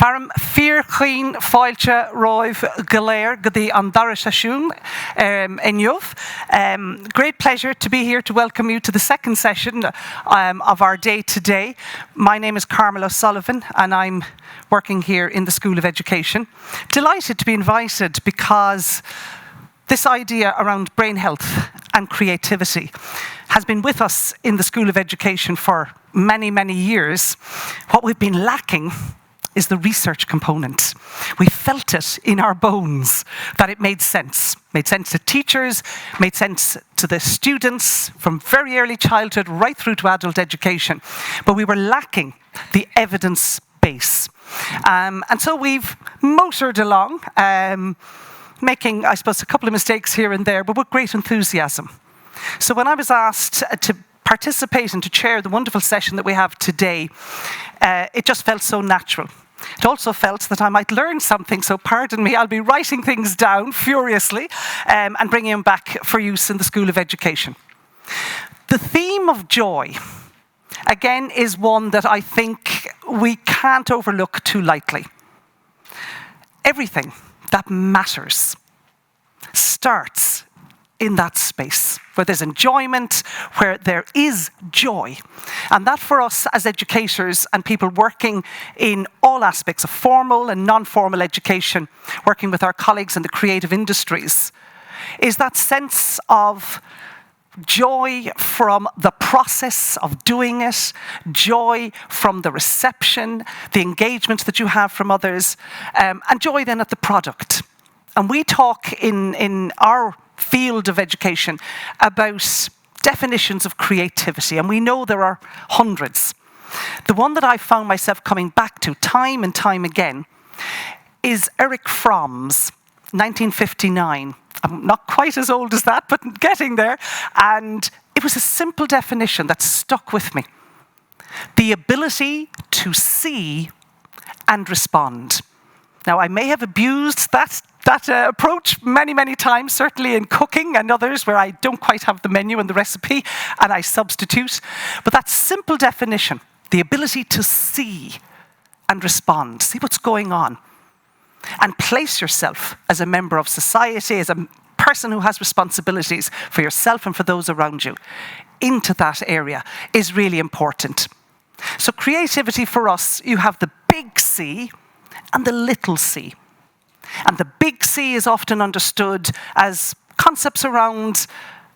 Faram Fear Queen Foilcha Roiv Galer Gadi Andarashashun Enyuv. Great pleasure to be here to welcome you to the second session of our day today. My name is Carmel Sullivan and I'm working here in the School of Education. Delighted to be invited because this idea around brain health and creativity has been with us in the School of Education for many, many years. What we've been lacking is the research component. We felt it in our bones that it made sense. Made sense to teachers, made sense to the students from very early childhood right through to adult education. But we were lacking the evidence base. And so we've motored along, making, I suppose, a couple of mistakes here and there, but with great enthusiasm. So when I was asked to participate and to chair the wonderful session that we have today, it just felt so natural. It also felt that I might learn something, so pardon me, I'll be writing things down furiously and bringing them back for use in the School of Education. The theme of joy, again, is one that I think we can't overlook too lightly. Everything that matters starts in that space where there's enjoyment, where there is joy. And that for us as educators and people working in all aspects of formal and non-formal education, working with our colleagues in the creative industries, is that sense of joy from the process of doing it, joy from the reception, the engagement that you have from others, and joy then at the product. And we talk in our field of education about definitions of creativity, and we know there are hundreds. The one that I found myself coming back to time and time again is Erich Fromm's 1959. I'm not quite as old as that, but getting there. And it was a simple definition that stuck with me. The ability to see and respond. Now, I may have abused that approach many, many times, certainly in cooking and others where I don't quite have the menu and the recipe and I substitute. But that simple definition, the ability to see and respond, see what's going on, and place yourself as a member of society, as a person who has responsibilities for yourself and for those around you, into that area is really important. So creativity for us, you have the big C and the little c. And the big C is often understood as concepts around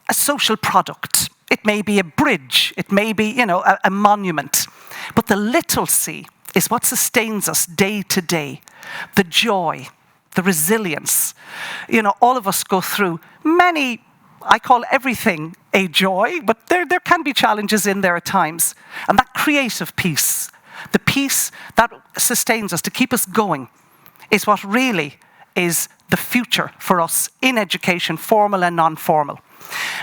a social product. It may be a bridge, it may be, a monument. But the little c is what sustains us day to day. The joy, the resilience. All of us go through many, I call everything a joy, but there can be challenges in there at times. And that creative piece, the piece that sustains us to keep us going, is what really is the future for us in education, formal and non-formal.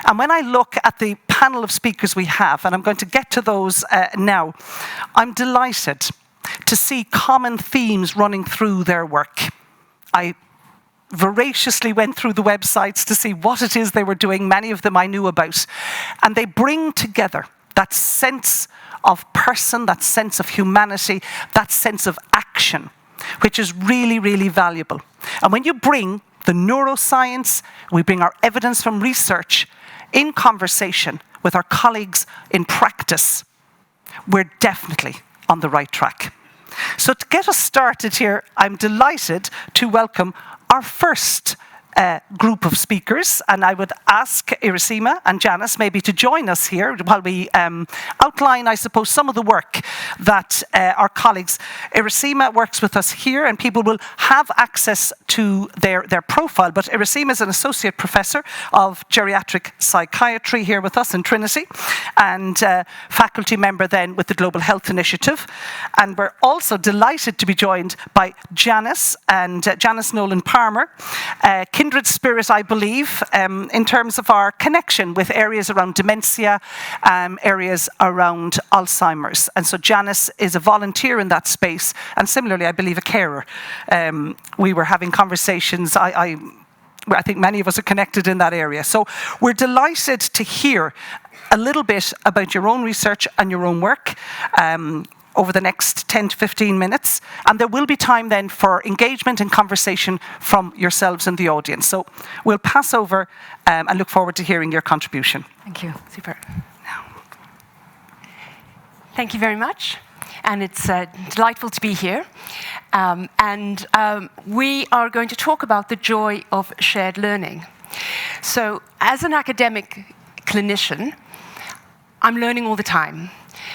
And when I look at the panel of speakers we have, and I'm going to get to those now, I'm delighted to see common themes running through their work. I voraciously went through the websites to see what it is they were doing. Many of them I knew about. And they bring together that sense of person, that sense of humanity, that sense of action, which is really, really valuable. And when you bring the neuroscience, we bring our evidence from research in conversation with our colleagues in practice, we're definitely on the right track. So to get us started here, I'm delighted to welcome our first group of speakers, and I would ask Iracema and Janice maybe to join us here while we outline, I suppose, some of the work that our colleagues. Iracema works with us here, and people will have access to their profile, but Iracema is an associate professor of geriatric psychiatry here with us in Trinity, and faculty member then with the Global Health Initiative. And we're also delighted to be joined by Janice and Janice Nolan-Palmer, kindred spirit, I believe, in terms of our connection with areas around dementia, areas around Alzheimer's. And so Janice is a volunteer in that space, and similarly, I believe, a carer. We were having conversations, I think many of us are connected in that area. So we're delighted to hear a little bit about your own research and your own work. over the next 10 to 15 minutes, and there will be time then for engagement and conversation from yourselves and the audience. So we'll pass over and look forward to hearing your contribution. Thank you. Super. Thank you very much. And it's delightful to be here. We are going to talk about the joy of shared learning. So as an academic clinician, I'm learning all the time.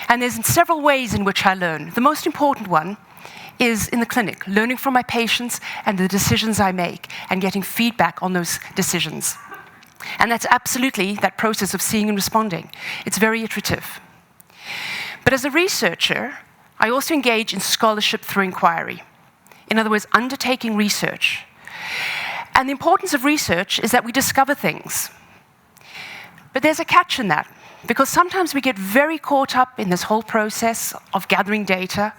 And there's several ways in which I learn. The most important one is in the clinic, learning from my patients and the decisions I make and getting feedback on those decisions. And that's absolutely that process of seeing and responding. It's very iterative. But as a researcher, I also engage in scholarship through inquiry. In other words, undertaking research. And the importance of research is that we discover things. But there's a catch in that, because sometimes we get very caught up in this whole process of gathering data,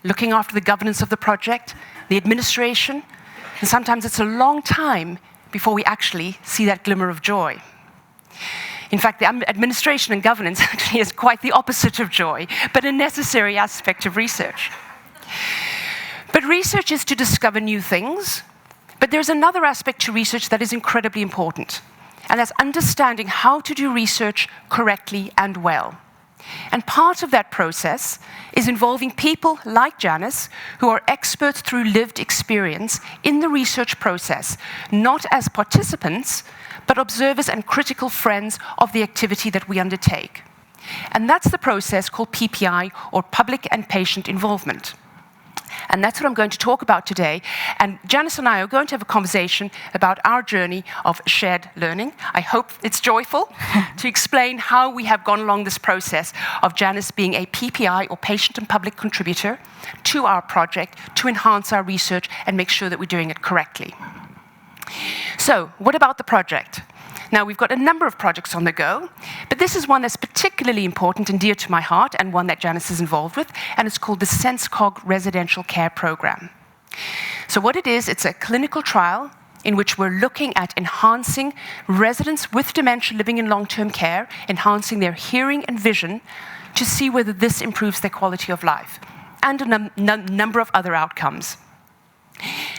looking after the governance of the project, the administration, and sometimes it's a long time before we actually see that glimmer of joy. In fact, the administration and governance actually is quite the opposite of joy, but a necessary aspect of research. But research is to discover new things, but there's another aspect to research that is incredibly important, and that's understanding how to do research correctly and well. And part of that process is involving people like Janice, who are experts through lived experience in the research process, not as participants, but observers and critical friends of the activity that we undertake. And that's the process called PPI, or public and patient involvement. And that's what I'm going to talk about today. And Janice and I are going to have a conversation about our journey of shared learning. I hope it's joyful to explain how we have gone along this process of Janice being a PPI, or patient and public contributor, to our project to enhance our research and make sure that we're doing it correctly. So, what about the project? Now, we've got a number of projects on the go, but this is one that's particularly important and dear to my heart, and one that Janice is involved with, and it's called the SenseCog Residential Care Program. So what it is, it's a clinical trial in which we're looking at enhancing residents with dementia living in long-term care, enhancing their hearing and vision to see whether this improves their quality of life, and a number of other outcomes.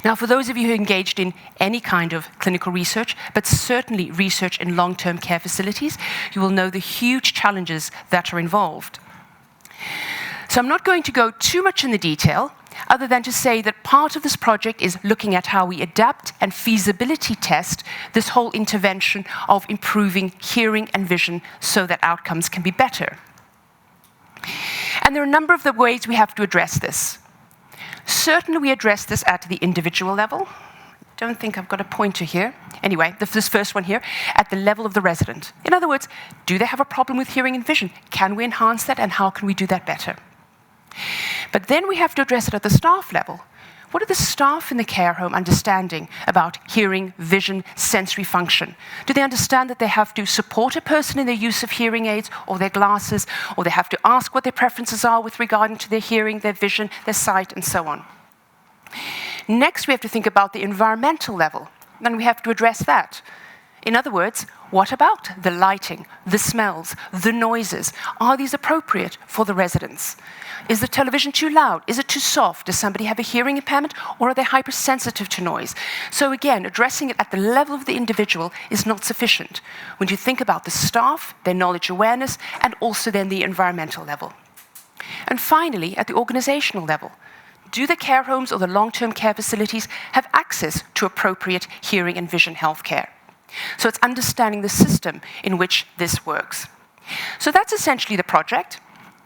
Now, for those of you who are engaged in any kind of clinical research, but certainly research in long-term care facilities, you will know the huge challenges that are involved. So I'm not going to go too much in the detail, other than to say that part of this project is looking at how we adapt and feasibility test this whole intervention of improving hearing and vision so that outcomes can be better. And there are a number of the ways we have to address this. Certainly we address this at the individual level. Don't think I've got a pointer here. Anyway, this first one here, at the level of the resident. In other words, do they have a problem with hearing and vision? Can we enhance that, and how can we do that better? But then we have to address it at the staff level. What are the staff in the care home understanding about hearing, vision, sensory function? Do they understand that they have to support a person in their use of hearing aids or their glasses, or they have to ask what their preferences are with regard to their hearing, their vision, their sight, and so on? Next, we have to think about the environmental level, and we have to address that. In other words, what about the lighting, the smells, the noises? Are these appropriate for the residents? Is the television too loud? Is it too soft? Does somebody have a hearing impairment, or are they hypersensitive to noise? So again, addressing it at the level of the individual is not sufficient. When you think about the staff, their knowledge awareness, and also then the environmental level. And finally, at the organizational level, do the care homes or the long-term care facilities have access to appropriate hearing and vision healthcare? So it's understanding the system in which this works. So that's essentially the project.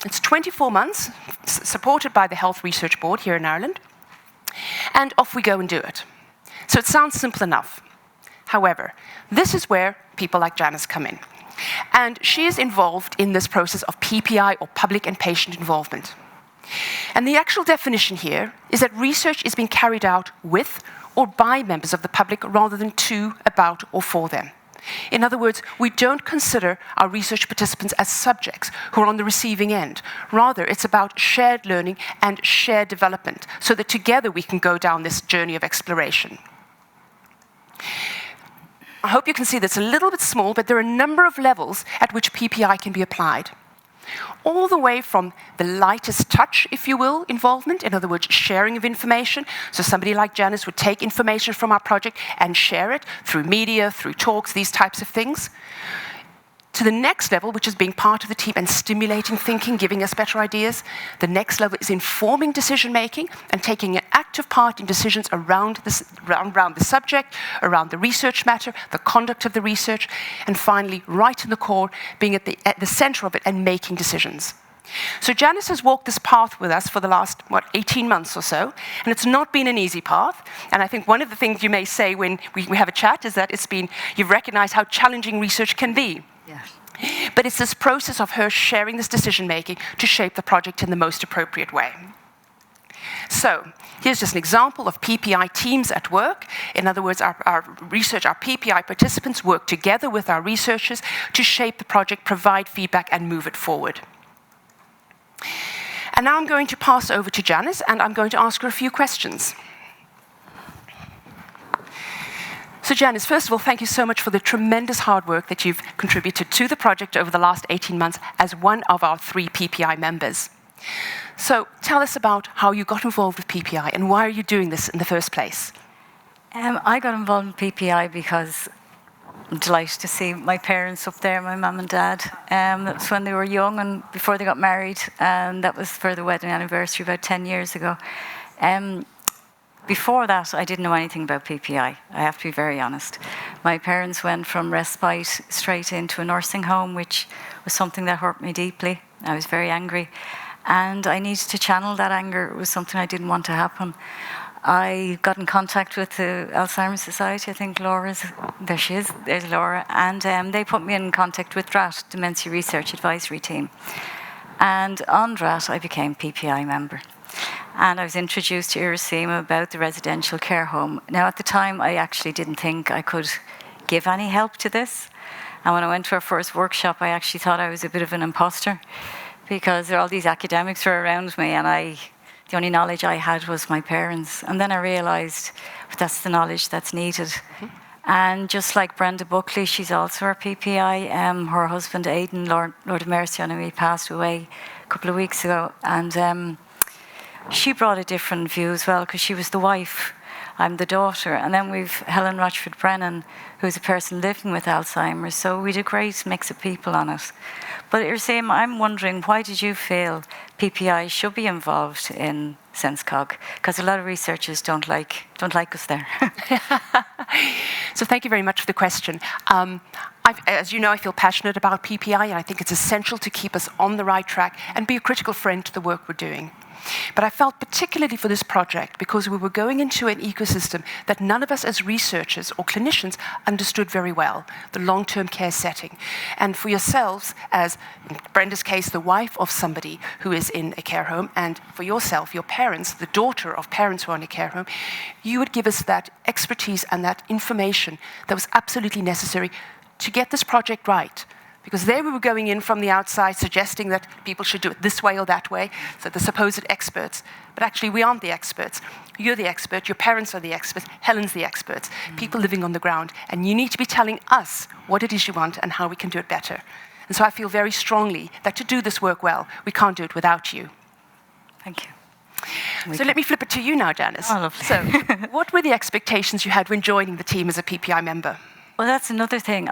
It's 24 months, supported by the Health Research Board here in Ireland, and off we go and do it. So it sounds simple enough. However, this is where people like Janice come in. And she is involved in this process of PPI, or public and patient involvement. And the actual definition here is that research is being carried out with or by members of the public rather than to, about, or for them. In other words, we don't consider our research participants as subjects who are on the receiving end. Rather, it's about shared learning and shared development, so that together we can go down this journey of exploration. I hope you can see that's a little bit small, but there are a number of levels at which PPI can be applied. all the way from the lightest touch, if you will, involvement, in other words, sharing of information. So somebody like Janice would take information from our project and share it through media, through talks, these types of things, to the next level, which is being part of the team and stimulating thinking, giving us better ideas. The next level is informing decision-making and taking an active part in decisions around the subject, around the research matter, the conduct of the research, and finally, right in the core, being at the center of it and making decisions. So Janice has walked this path with us for the last, 18 months or so, and it's not been an easy path. And I think one of the things you may say when we have a chat is that you've recognized how challenging research can be. Yeah. But it's this process of her sharing this decision-making to shape the project in the most appropriate way. So here's just an example of PPI teams at work. In other words, our PPI participants work together with our researchers to shape the project, provide feedback, and move it forward. And now I'm going to pass over to Janice, and I'm going to ask her a few questions. So Janice, first of all, thank you so much for the tremendous hard work that you've contributed to the project over the last 18 months as one of our 3 PPI members. So tell us about how you got involved with PPI and why are you doing this in the first place? I got involved in PPI because I'm delighted to see my parents up there, my mum and dad. That's when they were young and before they got married, and that was for the wedding anniversary about 10 years ago. Before that, I didn't know anything about PPI, I have to be very honest. My parents went from respite straight into a nursing home, which was something that hurt me deeply. I was very angry, and I needed to channel that anger. It was something I didn't want to happen. I got in contact with the Alzheimer's Society. I think there she is, there's Laura, and they put me in contact with DRAT, Dementia Research Advisory Team. And on DRAT, I became PPI member. And I was introduced to Iracema about the residential care home. Now, at the time, I actually didn't think I could give any help to this. And when I went to our first workshop, I actually thought I was a bit of an imposter because all these academics were around me, and the only knowledge I had was my parents. And then I realised that's the knowledge that's needed. Mm-hmm. And just like Brenda Buckley, she's also our PPI. Her husband, Aidan, Lord of Mercy on him, he passed away a couple of weeks ago. And she brought a different view as well, because she was the wife, I'm the daughter. And then we've Helen Rochford-Brennan, who's a person living with Alzheimer's. So we had a great mix of people on it. But Iracema, I'm wondering, why did you feel PPI should be involved in SenseCog? Because a lot of researchers don't like us there. So thank you very much for the question. As you know, I feel passionate about PPI, and I think it's essential to keep us on the right track and be a critical friend to the work we're doing. But I felt particularly for this project because we were going into an ecosystem that none of us as researchers or clinicians understood very well, the long-term care setting. And for yourselves, as in Brenda's case, the wife of somebody who is in a care home, and for yourself, your parents, the daughter of parents who are in a care home, you would give us that expertise and that information that was absolutely necessary to get this project right. Because there we were going in from the outside suggesting that people should do it this way or that way, so the supposed experts. But actually, we aren't the experts. You're the expert, your parents are the experts, Helen's the experts, people living on the ground. And you need to be telling us what it is you want and how we can do it better. And so I feel very strongly that to do this work well, we can't do it without you. Thank you. So let me flip it to you now, Janice. Oh, lovely. So what were the expectations you had when joining the team as a PPI member? Well, that's another thing.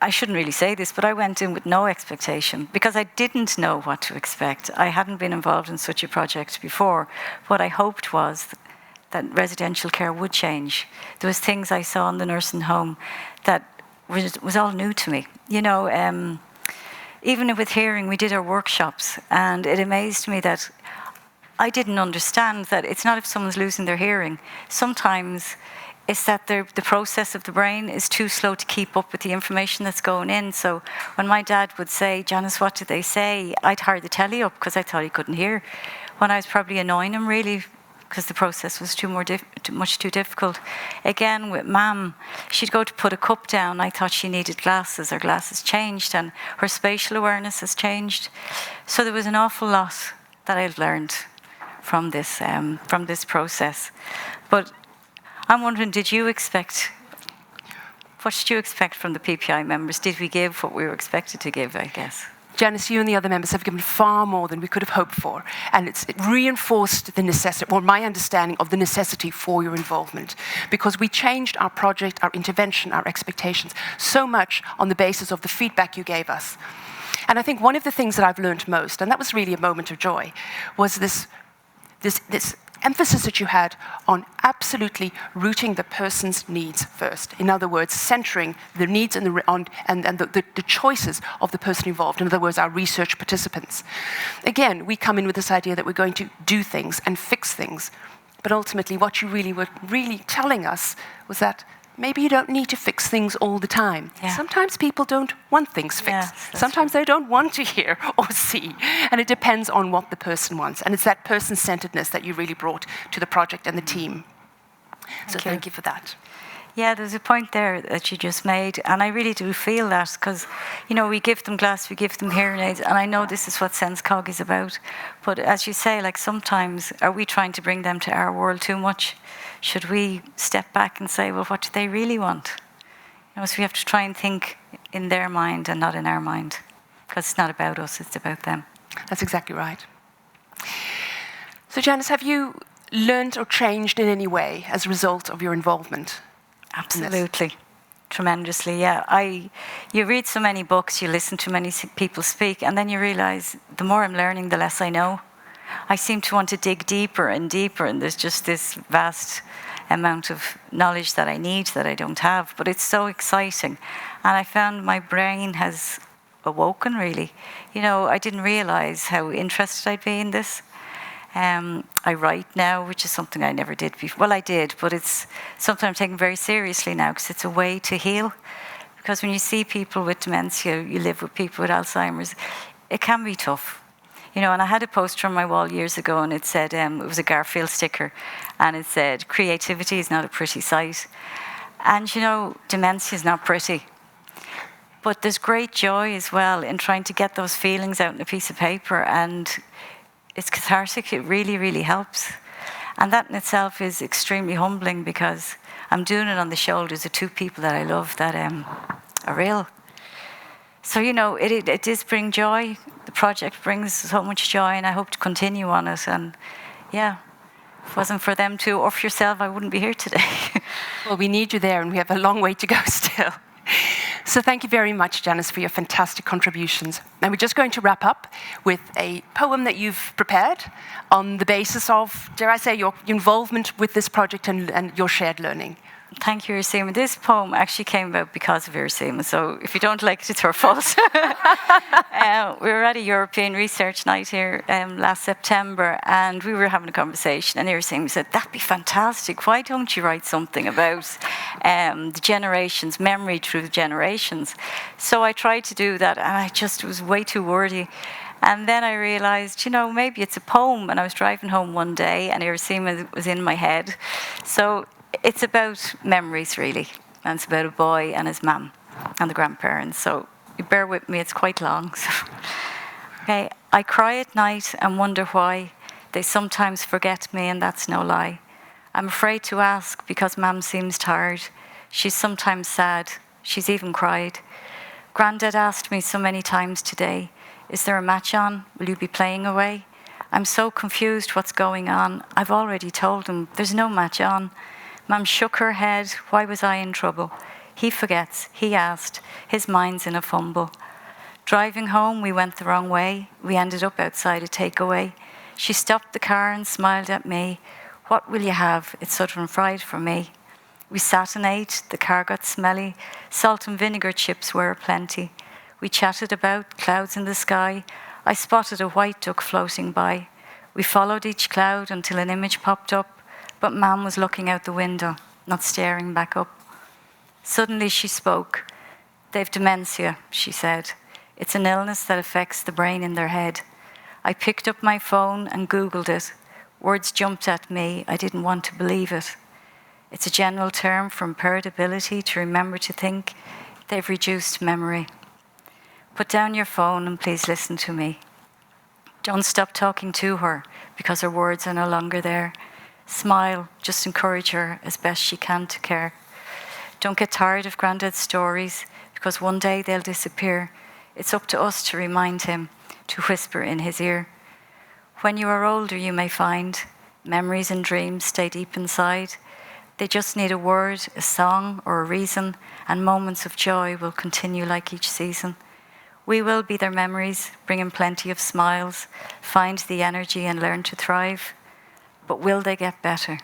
I shouldn't really say this, but I went in with no expectation because I didn't know what to expect. I hadn't been involved in such a project before. What I hoped was that residential care would change. There was things I saw in the nursing home that was all new to me. You know, even with hearing, we did our workshops, and it amazed me that I didn't understand that it's not if someone's losing their hearing. Sometimes it's that the process of the brain is too slow to keep up with the information that's going in. So when my dad would say, Janice, what did they say? I'd hard the telly up because I thought he couldn't hear. When I was probably annoying him, really, because the process was much too difficult. Again, with Mam, she'd go to put a cup down. I thought she needed glasses. Her glasses changed, and her spatial awareness has changed. So there was an awful lot that I've learned from this process. But I'm wondering, what did you expect from the PPI members? Did we give what we were expected to give, I guess? Janice, you and the other members have given far more than we could have hoped for, and it reinforced the necessity, or my understanding of the necessity for your involvement, because we changed our project, our intervention, our expectations so much on the basis of the feedback you gave us. And I think one of the things that I've learned most, and that was really a moment of joy, was this emphasis that you had on absolutely rooting the person's needs first. In other words, centering the needs and the choices of the person involved. In other words, our research participants. Again, we come in with this idea that we're going to do things and fix things. But ultimately, what you really were telling us was that maybe you don't need to fix things all the time. Yeah. Sometimes people don't want things fixed. Sometimes they don't want to hear or see. And it depends on what the person wants. And it's that person-centeredness that you really brought to the project and the team. So thank you for that. Yeah, there's a point there that you just made, and I really do feel that, because, you know, we give them glass, we give them hearing aids, and I know this is what SenseCog is about. But as you say, like, sometimes, are we trying to bring them to our world too much? Should we step back and say, well, what do they really want? You know, so we have to try and think in their mind and not in our mind, because it's not about us, it's about them. That's exactly right. So, Janice, have you learned or changed in any way as a result of your involvement? Absolutely. Tremendously, yeah. You read so many books, you listen to many people speak, and then you realise the more I'm learning, the less I know. I seem to want to dig deeper and deeper, and there's just this vast amount of knowledge that I need that I don't have, but it's so exciting. And I found my brain has awoken, really. You know, I didn't realise how interested I'd be in this. I write now, which is something I never did before. Well, I did, but it's something I'm taking very seriously now, because it's a way to heal. Because when you see people with dementia, you live with people with Alzheimer's, it can be tough. You know, and I had a poster on my wall years ago, and it said, it was a Garfield sticker, and it said, creativity is not a pretty sight. And, you know, dementia is not pretty. But there's great joy as well in trying to get those feelings out on a piece of paper, and it's cathartic. It really, really helps. And that in itself is extremely humbling, because I'm doing it on the shoulders of two people that I love that are ill. So, you know, it does bring joy. The project brings so much joy, and I hope to continue on it. And, yeah, if it wasn't for them too, or for yourself, I wouldn't be here today. Well, we need you there, and we have a long way to go still. So thank you very much, Janice, for your fantastic contributions. Now we're just going to wrap up with a poem that you've prepared on the basis of, dare I say, your involvement with this project and your shared learning. Thank you, Iracema. This poem actually came about because of Iracema, so if you don't like it, it's her fault. We were at a European research night here last September, and we were having a conversation, and Iracema said, that'd be fantastic. Why don't you write something about the generations, memory through the generations? So I tried to do that, and it was way too wordy. And then I realised, you know, maybe it's a poem, and I was driving home one day, and Iracema was in my head. So it's about memories, really, and it's about a boy and his mum and the grandparents. So you bear with me, it's quite long. So. Okay, I cry at night and wonder why they sometimes forget me, and that's no lie. I'm afraid to ask because Mum seems tired. She's sometimes sad. She's even cried. Grandad asked me so many times today, is there a match on? Will you be playing away? I'm so confused what's going on. I've already told him there's no match on. Mum shook her head. Why was I in trouble? He forgets. He asked. His mind's in a fumble. Driving home, we went the wrong way. We ended up outside a takeaway. She stopped the car and smiled at me. What will you have? It's southern fried for me. We sat and ate. The car got smelly. Salt and vinegar chips were aplenty. We chatted about clouds in the sky. I spotted a white duck floating by. We followed each cloud until an image popped up. But Mum was looking out the window, not staring back up. Suddenly she spoke. They've dementia, she said. It's an illness that affects the brain in their head. I picked up my phone and Googled it. Words jumped at me. I didn't want to believe it. It's a general term for impaired ability to remember to think. They've reduced memory. Put down your phone and please listen to me. Don't stop talking to her because her words are no longer there. Smile, just encourage her as best she can to care. Don't get tired of Grandad's stories, because one day they'll disappear. It's up to us to remind him, to whisper in his ear. When you are older, you may find memories and dreams stay deep inside. They just need a word, a song, or a reason, and moments of joy will continue like each season. We will be their memories, bring in plenty of smiles, find the energy and learn to thrive. But will they get better?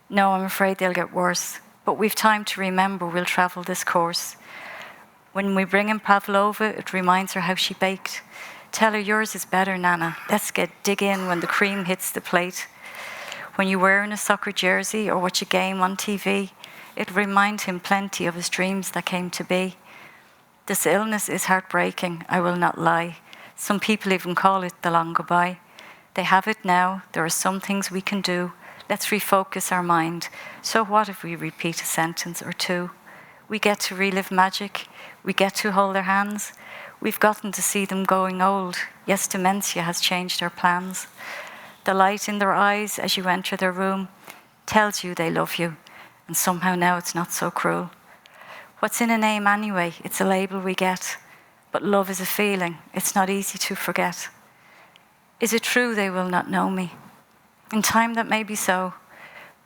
No, I'm afraid they'll get worse. But we've time to remember we'll travel this course. When we bring in pavlova, it reminds her how she baked. Tell her yours is better, Nana. Let's dig in when the cream hits the plate. When you're wearing a soccer jersey or watch a game on TV, it reminds him plenty of his dreams that came to be. This illness is heartbreaking, I will not lie. Some people even call it the long goodbye. They have it now, there are some things we can do. Let's refocus our mind. So what if we repeat a sentence or two? We get to relive magic. We get to hold their hands. We've gotten to see them going old. Yes, dementia has changed our plans. The light in their eyes as you enter their room tells you they love you. And somehow now it's not so cruel. What's in a name anyway? It's a label we get. But love is a feeling. It's not easy to forget. Is it true they will not know me? In time that may be so,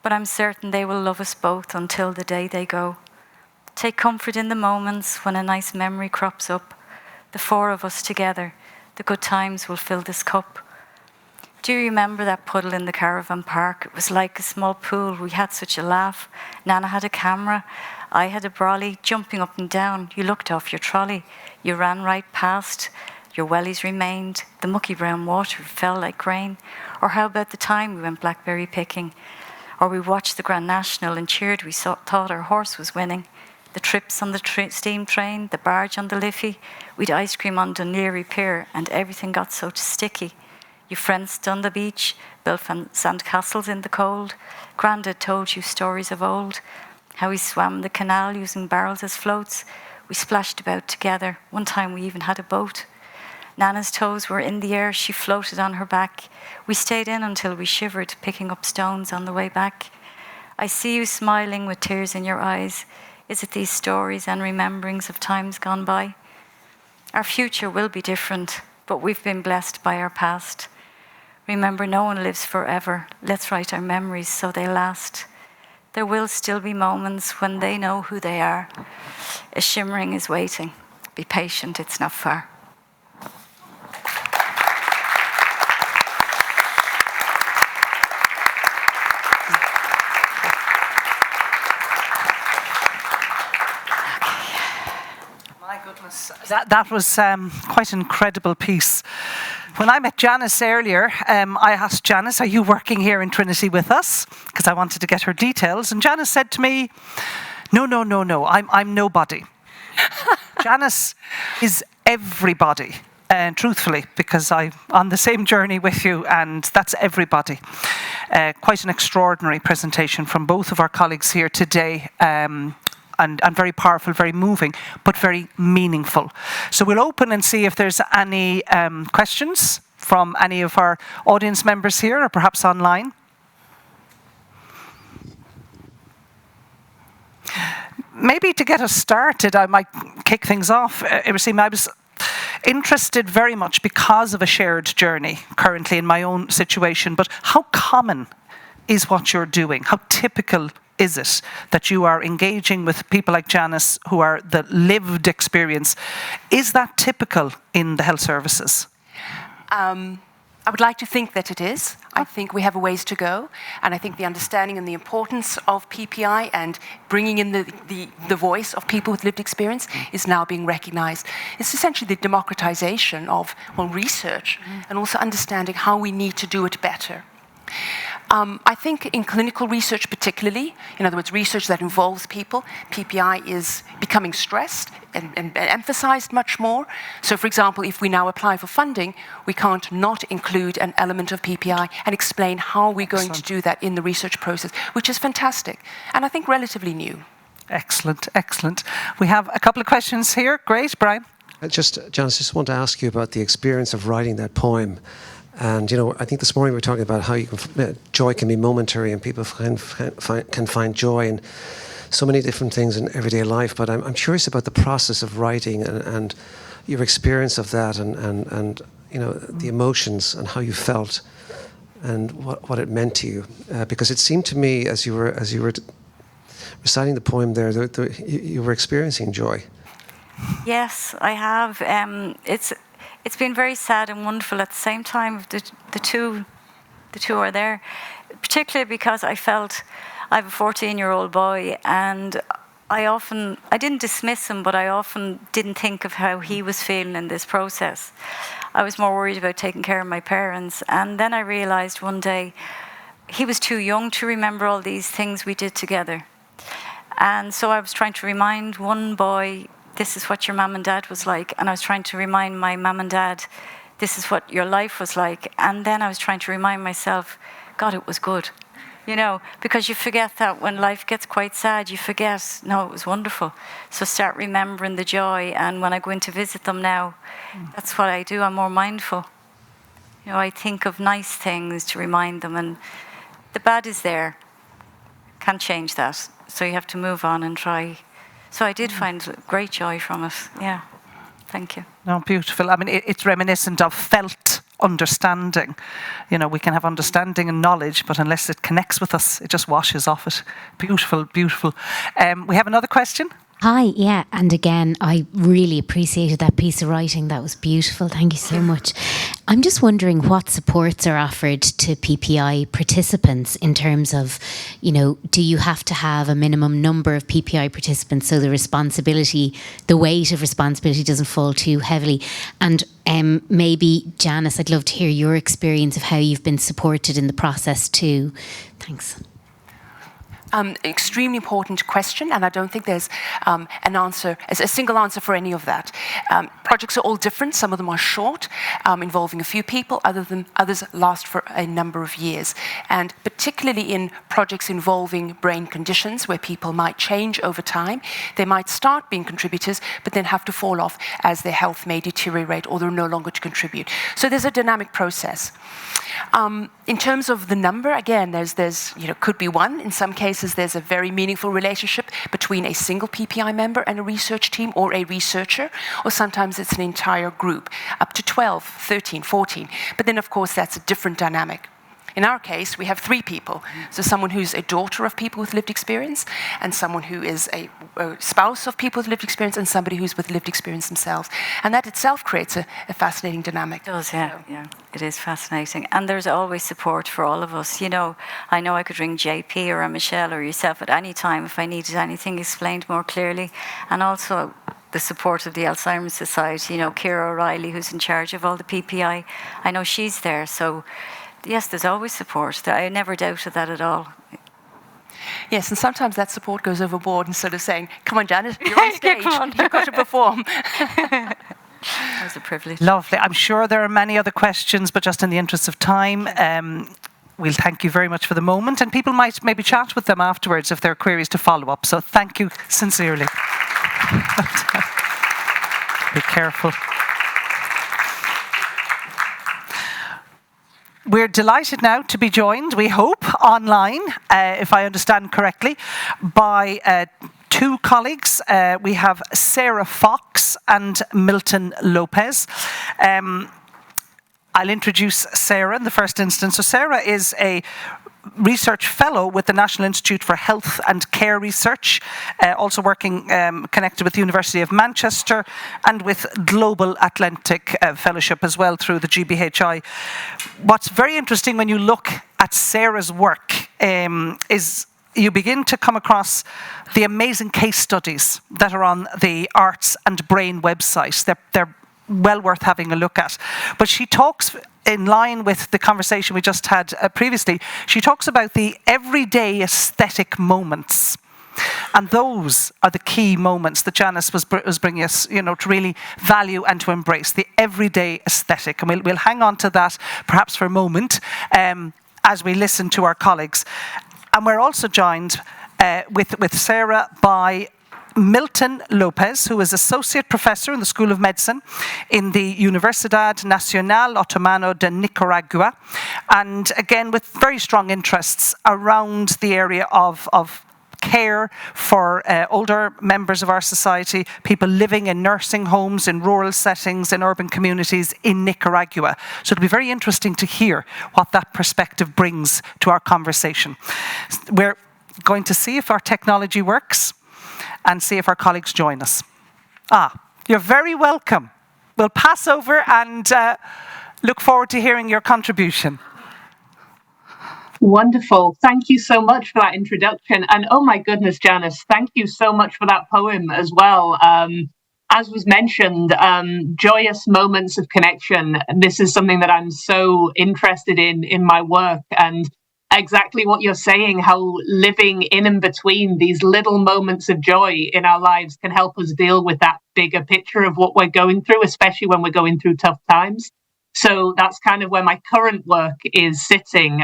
but I'm certain they will love us both until the day they go. Take comfort in the moments when a nice memory crops up. The four of us together, the good times will fill this cup. Do you remember that puddle in the caravan park? It was like a small pool. We had such a laugh. Nana had a camera. I had a brolly, jumping up and down. You looked off your trolley. You ran right past. Your wellies remained. The mucky brown water fell like rain. Or how about the time we went blackberry picking? Or we watched the Grand National and cheered. We thought our horse was winning. The trips on the steam train, the barge on the Liffey. We'd ice cream on Dunleary Pier and everything got so sticky. Your friends done the beach, built sand castles in the cold. Grandad told you stories of old. How we swam the canal using barrels as floats. We splashed about together. One time we even had a boat. Nana's toes were in the air, she floated on her back. We stayed in until we shivered, picking up stones on the way back. I see you smiling with tears in your eyes. Is it these stories and rememberings of times gone by? Our future will be different, but we've been blessed by our past. Remember, no one lives forever. Let's write our memories so they last. There will still be moments when they know who they are. A shimmering is waiting. Be patient, it's not far. That was quite an incredible piece. When I met Janice earlier, I asked Janice, are you working here in Trinity with us? Because I wanted to get her details. And Janice said to me, no, I'm nobody. Janice is everybody, truthfully, because I'm on the same journey with you, and that's everybody. Quite an extraordinary presentation from both of our colleagues here today. And very powerful, very moving, but very meaningful. So we'll open and see if there's any questions from any of our audience members here, or perhaps online. Maybe to get us started, I might kick things off. Iracema, I was interested very much because of a shared journey currently in my own situation, but how common is what you're doing? How typical is it that you are engaging with people like Janice who are the lived experience? Is that typical in the health services? I would like to think that it is. I think we have a ways to go, and I think the understanding and the importance of PPI and bringing in the voice of people with lived experience is now being recognized. It's essentially the democratization of research and also understanding how we need to do it better. I think in clinical research particularly, in other words, research that involves people, PPI is becoming stressed and emphasized much more. So, for example, if we now apply for funding, we can't not include an element of PPI and explain how we're going to do that in the research process, which is fantastic, and I think relatively new. Excellent, excellent. We have a couple of questions here. Great, Brian. Janice, just want to ask you about the experience of writing that poem. And, I think this morning we were talking about how joy can be momentary and people can find joy in so many different things in everyday life. But I'm curious about the process of writing and your experience of that and you know, the emotions and how you felt and what it meant to you. Because it seemed to me, as you were reciting the poem there, you were experiencing joy. Yes, I have. It's been very sad and wonderful at the same time. The two are there, particularly because I felt I have a 14-year-old boy, and I didn't dismiss him, but I often didn't think of how he was feeling in this process. I was more worried about taking care of my parents, and then I realized one day he was too young to remember all these things we did together. And so I was trying to remind one boy, this is what your mum and dad was like. And I was trying to remind my mum and dad, this is what your life was like. And then I was trying to remind myself, God, it was good. You know, because you forget that when life gets quite sad, you forget, no, it was wonderful. So start remembering the joy. And when I go in to visit them now, that's what I do. I'm more mindful. You know, I think of nice things to remind them. And the bad is there. Can't change that. So you have to move on and try. So I did find great joy from it. Yeah. Thank you. No, beautiful. I mean, it's reminiscent of felt understanding. You know, we can have understanding and knowledge, but unless it connects with us, it just washes off it. Beautiful, beautiful. We have another question. Hi, yeah, and again, I really appreciated that piece of writing. That was beautiful. Thank you so much. I'm just wondering what supports are offered to PPI participants in terms of, you know, do you have to have a minimum number of PPI participants so the responsibility, the weight of responsibility doesn't fall too heavily? And maybe, Janice, I'd love to hear your experience of how you've been supported in the process too. Thanks. Extremely important question, and I don't think there's an answer, a single answer for any of that. Projects are all different. Some of them are short, involving a few people. Others last for a number of years. And particularly in projects involving brain conditions where people might change over time, they might start being contributors, but then have to fall off as their health may deteriorate or they're no longer to contribute. So there's a dynamic process. In terms of the number, again, there's could be one. In some cases, there's a very meaningful relationship between a single PPI member and a research team or a researcher, or sometimes it's an entire group, up to 12, 13, 14. But then, of course, that's a different dynamic. In our case, we have three people. So someone who's a daughter of people with lived experience, and someone who is a spouse of people with lived experience, and somebody who's with lived experience themselves. And that itself creates a fascinating dynamic. It does, yeah. Yeah. It is fascinating. And there's always support for all of us. You know, I know I could ring JP or Michelle or yourself at any time if I needed anything explained more clearly. And also the support of the Alzheimer's Society, you know, Ciara O'Reilly, who's in charge of all the PPI. I know she's there, so yes, there's always support. I never doubted that at all. Yes, and sometimes that support goes overboard instead of saying, come on, Janet, you're on stage, you've got to perform. That was a privilege. Lovely. I'm sure there are many other questions, but just in the interest of time, we'll thank you very much for the moment, and people might maybe chat with them afterwards if there are queries to follow up. So thank you sincerely. Be careful. We're delighted now to be joined, we hope, online, if I understand correctly, by two colleagues. We have Sarah Fox and Milton Lopez. I'll introduce Sarah in the first instance. So Sarah is a research fellow with the National Institute for Health and Care Research, also working connected with the University of Manchester and with Global Atlantic Fellowship as well through the GBHI. What's very interesting when you look at Sarah's work is you begin to come across the amazing case studies that are on the Arts and Brain website. They're well worth having a look at. But she talks, in line with the conversation we just had previously, she talks about the everyday aesthetic moments. And those are the key moments that Janice was bringing us, to really value and to embrace, the everyday aesthetic. And we'll hang on to that perhaps for a moment as we listen to our colleagues. And we're also joined with Sarah by Milton Lopez, who is Associate Professor in the School of Medicine in the Universidad Nacional Otomano de Nicaragua, and again with very strong interests around the area of care for older members of our society, people living in nursing homes, in rural settings, in urban communities in Nicaragua. So it'll be very interesting to hear what that perspective brings to our conversation. We're going to see if our technology works and see if our colleagues join us. You're very welcome. We'll pass over and look forward to hearing your contribution. Wonderful. Thank you so much for that introduction. And oh my goodness, Janice, thank you so much for that poem as well. As was mentioned, joyous moments of connection. This is something that I'm so interested in my work. And exactly what you're saying, how living in and between these little moments of joy in our lives can help us deal with that bigger picture of what we're going through, especially when we're going through tough times. So that's kind of where my current work is sitting.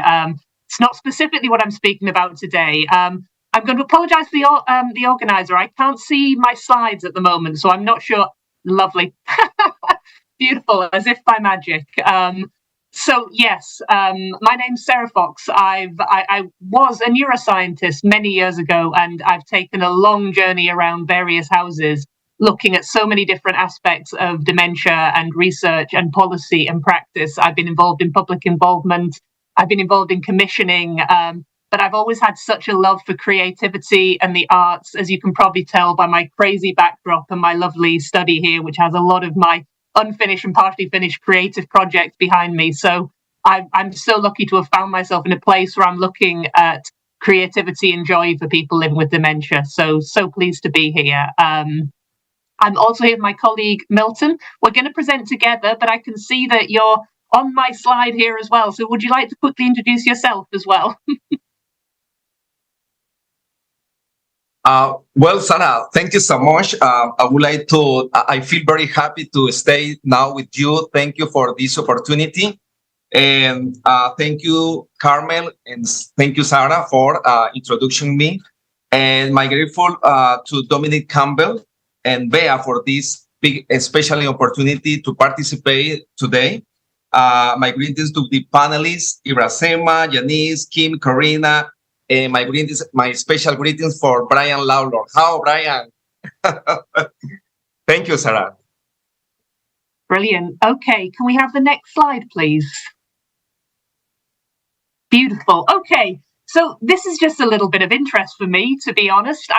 It's not specifically what I'm speaking about today. I'm going to apologise to the organiser. I can't see my slides at the moment, so I'm not sure. Lovely. Beautiful, as if by magic. So yes, my name's Sarah Fox. I was a neuroscientist many years ago, and I've taken a long journey around various houses, looking at so many different aspects of dementia and research and policy and practice. I've been involved in public involvement. I've been involved in commissioning, but I've always had such a love for creativity and the arts, as you can probably tell by my crazy backdrop and my lovely study here, which has a lot of my unfinished and partially finished creative projects behind me. So I'm so lucky to have found myself in a place where I'm looking at creativity and joy for people living with dementia. So pleased to be here. I'm also here with my colleague, Milton. We're going to present together, but I can see that you're on my slide here as well. So would you like to quickly introduce yourself as well? Well, Sarah, thank you so much. I feel very happy to stay now with you. Thank you for this opportunity. And thank you, Carmel, and thank you, Sarah, for introducing me. And my grateful to Dominic Campbell and Bea for this big, especially opportunity to participate today. My greetings to the panelists, Iracema, Janice, Kim, Corrina, and my special greetings for Brian Lawlor. How, Brian? Thank you, Sarah. Brilliant. Okay, can we have the next slide, please? Beautiful. Okay, so this is just a little bit of interest for me, to be honest.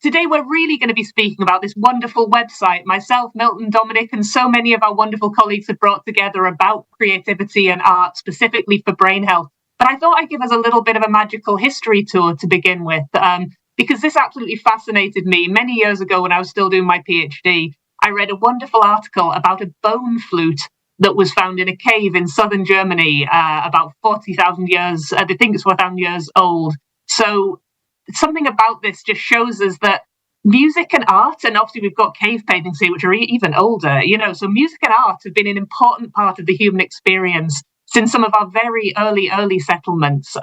Today we're really going to be speaking about this wonderful website myself, Milton, Dominic, and so many of our wonderful colleagues have brought together about creativity and art specifically for brain health. But I thought I'd give us a little bit of a magical history tour to begin with, because this absolutely fascinated me. Many years ago when I was still doing my PhD, I read a wonderful article about a bone flute that was found in a cave in southern Germany, about 40,000 years, I think it's 4,000 years old. So something about this just shows us that music and art, and obviously we've got cave paintings here, which are even older, so music and art have been an important part of the human experience since some of our very early settlements.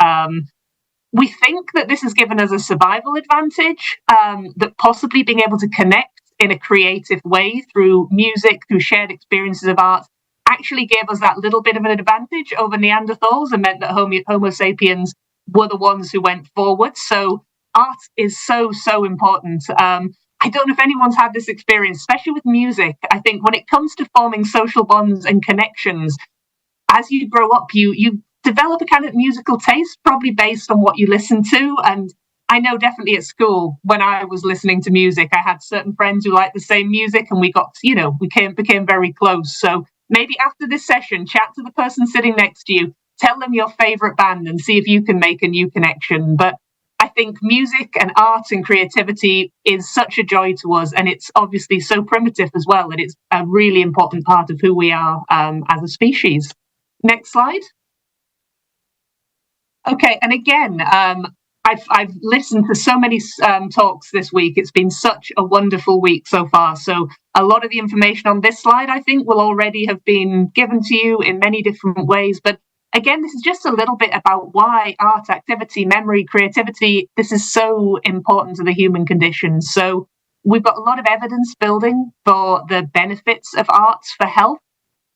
We think that this has given us a survival advantage, that possibly being able to connect in a creative way through music, through shared experiences of art, actually gave us that little bit of an advantage over Neanderthals and meant that Homo sapiens were the ones who went forward. So art is so important. I don't know if anyone's had this experience, especially with music. I think when it comes to forming social bonds and connections, as you grow up, you develop a kind of musical taste, probably based on what you listen to. And I know definitely at school, when I was listening to music, I had certain friends who liked the same music, and we got, we became very close. So maybe after this session, chat to the person sitting next to you, tell them your favorite band and see if you can make a new connection. But I think music and art and creativity is such a joy to us, and it's obviously so primitive as well, and it's a really important part of who we are as a species. Next slide. Okay, and again, I've listened to so many talks this week. It's been such a wonderful week so far. So a lot of the information on this slide, I think, will already have been given to you in many different ways. But again, this is just a little bit about why art, activity, memory, creativity, this is so important to the human condition. So we've got a lot of evidence building for the benefits of arts for health.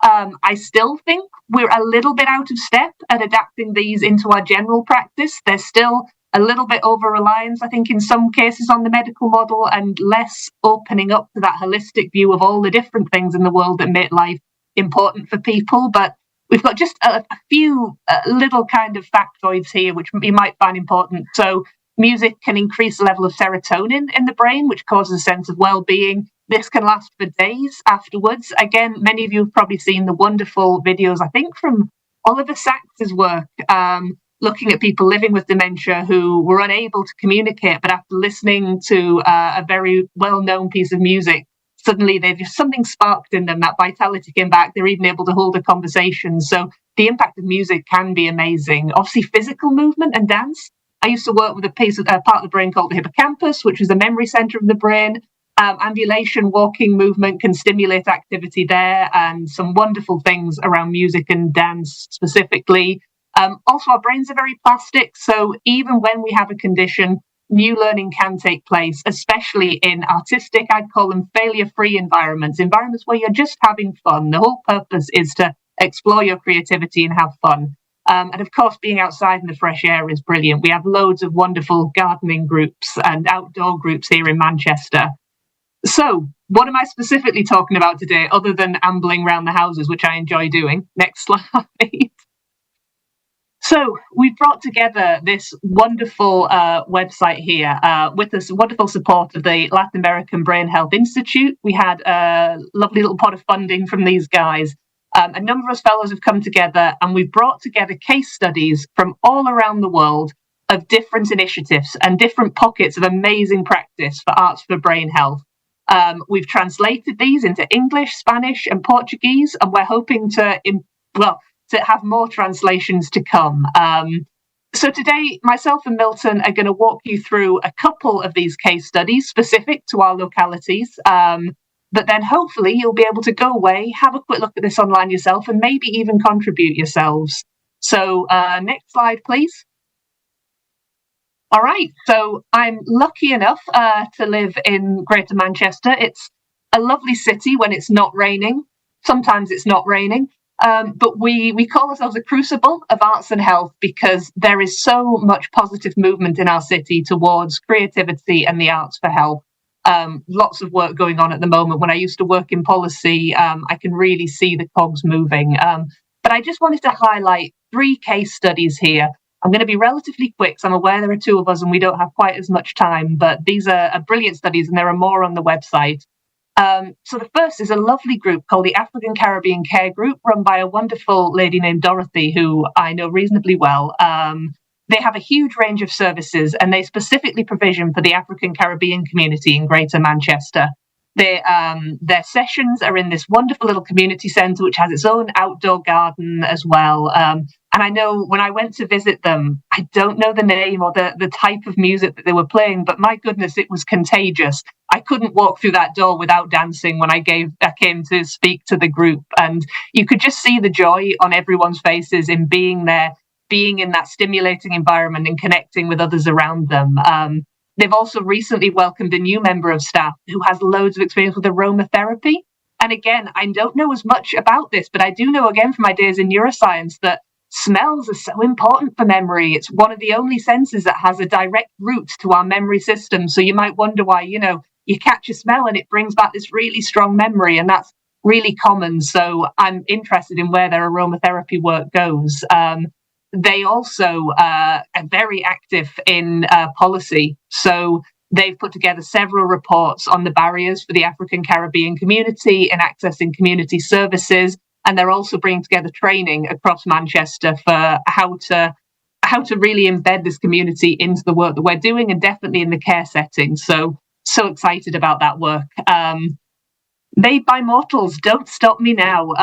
I still think we're a little bit out of step at adapting these into our general practice. There's still a little bit over-reliance, I think, in some cases on the medical model, and less opening up to that holistic view of all the different things in the world that make life important for people. But we've got just a few little kind of factoids here, which you might find important. So music can increase the level of serotonin in the brain, which causes a sense of well-being. This can last for days afterwards. Again, many of you have probably seen the wonderful videos, I think, from Oliver Sacks's work, looking at people living with dementia who were unable to communicate, but after listening to a very well-known piece of music, suddenly something sparked in them, that vitality came back, they're even able to hold a conversation. So the impact of music can be amazing. Obviously, physical movement and dance. I used to work with a part of the brain called the hippocampus, which is the memory center of the brain. Ambulation, walking movement can stimulate activity there, and some wonderful things around music and dance specifically. Also, our brains are very plastic, so even when we have a condition, new learning can take place, especially in artistic, I'd call them failure-free environments where you're just having fun. The whole purpose is to explore your creativity and have fun. And of course, being outside in the fresh air is brilliant. We have loads of wonderful gardening groups and outdoor groups here in Manchester. So, what am I specifically talking about today, other than ambling around the houses, which I enjoy doing? Next slide. So, we've brought together this wonderful website here with this wonderful support of the Latin American Brain Health Institute. We had a lovely little pot of funding from these guys. A number of us fellows have come together, and we've brought together case studies from all around the world of different initiatives and different pockets of amazing practice for arts for brain health. We've translated these into English, Spanish, and Portuguese, and we're hoping to have more translations to come. So today, myself and Milton are going to walk you through a couple of these case studies specific to our localities. But then hopefully you'll be able to go away, have a quick look at this online yourself, and maybe even contribute yourselves. So next slide, please. All right, so I'm lucky enough to live in Greater Manchester. It's a lovely city when it's not raining. Sometimes it's not raining. But we call ourselves a crucible of arts and health because there is so much positive movement in our city towards creativity and the arts for health. Lots of work going on at the moment. When I used to work in policy, I can really see the cogs moving. But I just wanted to highlight 3 case studies here. I'm going to be relatively quick, so I'm aware there are 2 of us and we don't have quite as much time, but these are brilliant studies and there are more on the website. So the first is a lovely group called the African Caribbean Care Group, run by a wonderful lady named Dorothy, who I know reasonably well. They have a huge range of services, and they specifically provision for the African Caribbean community in Greater Manchester. Their sessions are in this wonderful little community centre, which has its own outdoor garden as well. And I know when I went to visit them, I don't know the name or the type of music that they were playing, but my goodness, it was contagious. I couldn't walk through that door without dancing when I came to speak to the group. And you could just see the joy on everyone's faces in being there, being in that stimulating environment and connecting with others around them. They've also recently welcomed a new member of staff who has loads of experience with aromatherapy. And again, I don't know as much about this, but I do know, again, from my days in neuroscience, that smells are so important for memory. It's one of the only senses that has a direct route to our memory system. So you might wonder why, you catch a smell and it brings back this really strong memory, and that's really common. So I'm interested in where their aromatherapy work goes. They also are very active in policy. So they've put together several reports on the barriers for the African Caribbean community in accessing community services. And they're also bringing together training across Manchester for how to really embed this community into the work that we're doing, and definitely in the care setting. So excited about that work. Made by Mortals, Don't Stop Me Now.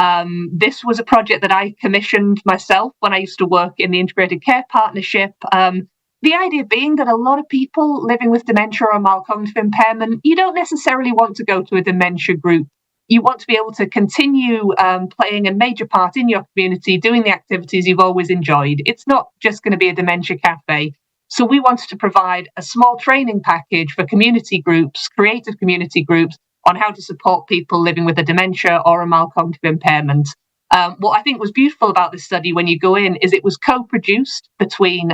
This was a project that I commissioned myself when I used to work in the Integrated Care Partnership. The idea being that a lot of people living with dementia or mild cognitive impairment, you don't necessarily want to go to a dementia group. You want to be able to continue playing a major part in your community, doing the activities you've always enjoyed. It's not just going to be a dementia cafe. So we wanted to provide a small training package for community groups, creative community groups, on how to support people living with a dementia or a mild cognitive impairment. What I think was beautiful about this study when you go in is it was co-produced between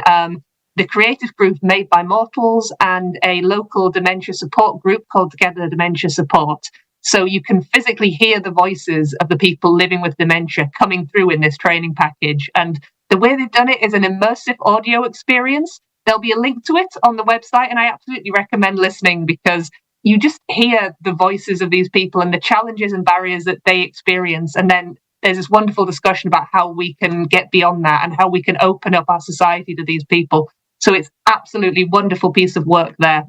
the creative group Made by Mortals and a local dementia support group called Together Dementia Support. So you can physically hear the voices of the people living with dementia coming through in this training package. And the way they've done it is an immersive audio experience. There'll be a link to it on the website, and I absolutely recommend listening because you just hear the voices of these people and the challenges and barriers that they experience. And then there's this wonderful discussion about how we can get beyond that and how we can open up our society to these people. So it's absolutely wonderful piece of work there.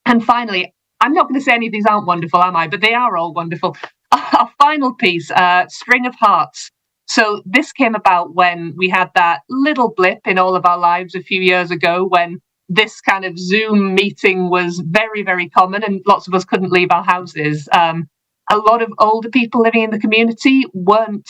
And finally, I'm not going to say any of these aren't wonderful, am I? But they are all wonderful. Our final piece, String of Hearts. So this came about when we had that little blip in all of our lives a few years ago when this kind of Zoom meeting was very, very common and lots of us couldn't leave our houses. A lot of older people living in the community weren't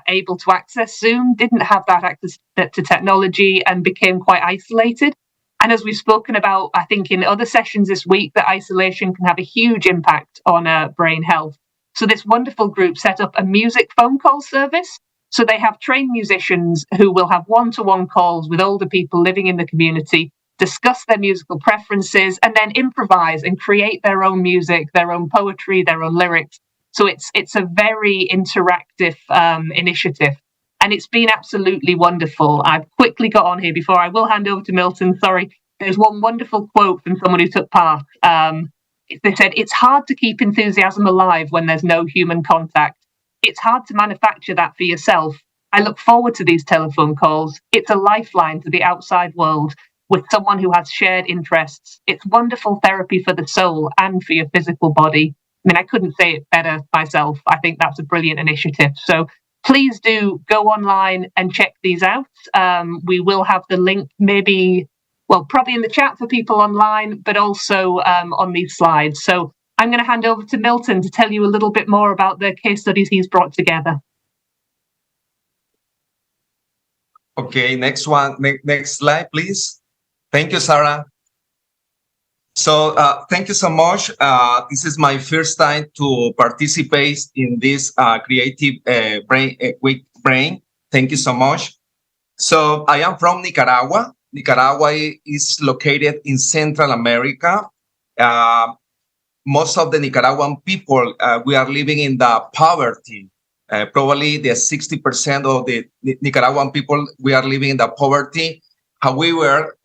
able to access Zoom, didn't have that access to technology and became quite isolated. And as we've spoken about, I think in other sessions this week, that isolation can have a huge impact on brain health. So this wonderful group set up a music phone call service. So they have trained musicians who will have one-to-one calls with older people living in the community, discuss their musical preferences, and then improvise and create their own music, their own poetry, their own lyrics. So it's a very interactive initiative. And it's been absolutely wonderful. I've quickly got on here before I will hand over to Milton. Sorry. There's one wonderful quote from someone who took part. They said, "It's hard to keep enthusiasm alive when there's no human contact. It's hard to manufacture that for yourself. I look forward to these telephone calls. It's a lifeline to the outside world with someone who has shared interests. It's wonderful therapy for the soul and for your physical body." I mean, I couldn't say it better myself. I think that's a brilliant initiative. So please do go online and check these out. We will have the link probably in the chat for people online, but also on these slides. So I'm going to hand over to Milton to tell you a little bit more about the case studies he's brought together. Okay, next one. Next slide, please. Thank you, Sarah. So thank you so much. This is my first time to participate in this creative week brain. Thank you so much. So I am from Nicaragua. Nicaragua is located in Central America. Most of the Nicaraguan people, we are living in the poverty. Probably the 60% of the Nicaraguan people, we are living in the poverty. However,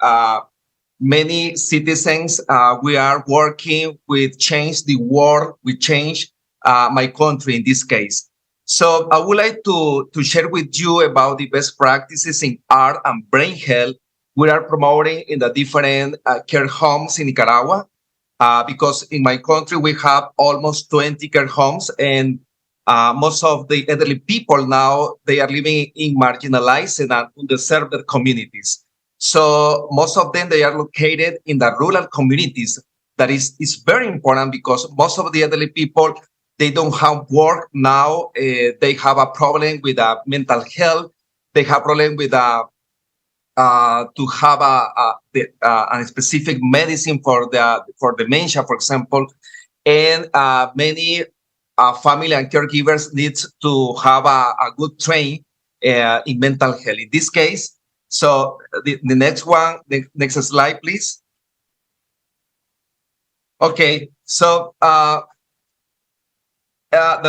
many citizens, we are working with change the world, we change my country in this case. So I would like to share with you about the best practices in art and brain health we are promoting in the different care homes in Nicaragua. Because in my country, we have almost 20 care homes, and most of the elderly people now, they are living in marginalized and underserved communities. So most of them, they are located in the rural communities. That is very important because most of the elderly people, they don't have work now. They have a problem with mental health. They have problem with to have a specific medicine for dementia, for example. And many family and caregivers need to have a good train in mental health. In this case, so the next one, the next slide, please. Okay, so the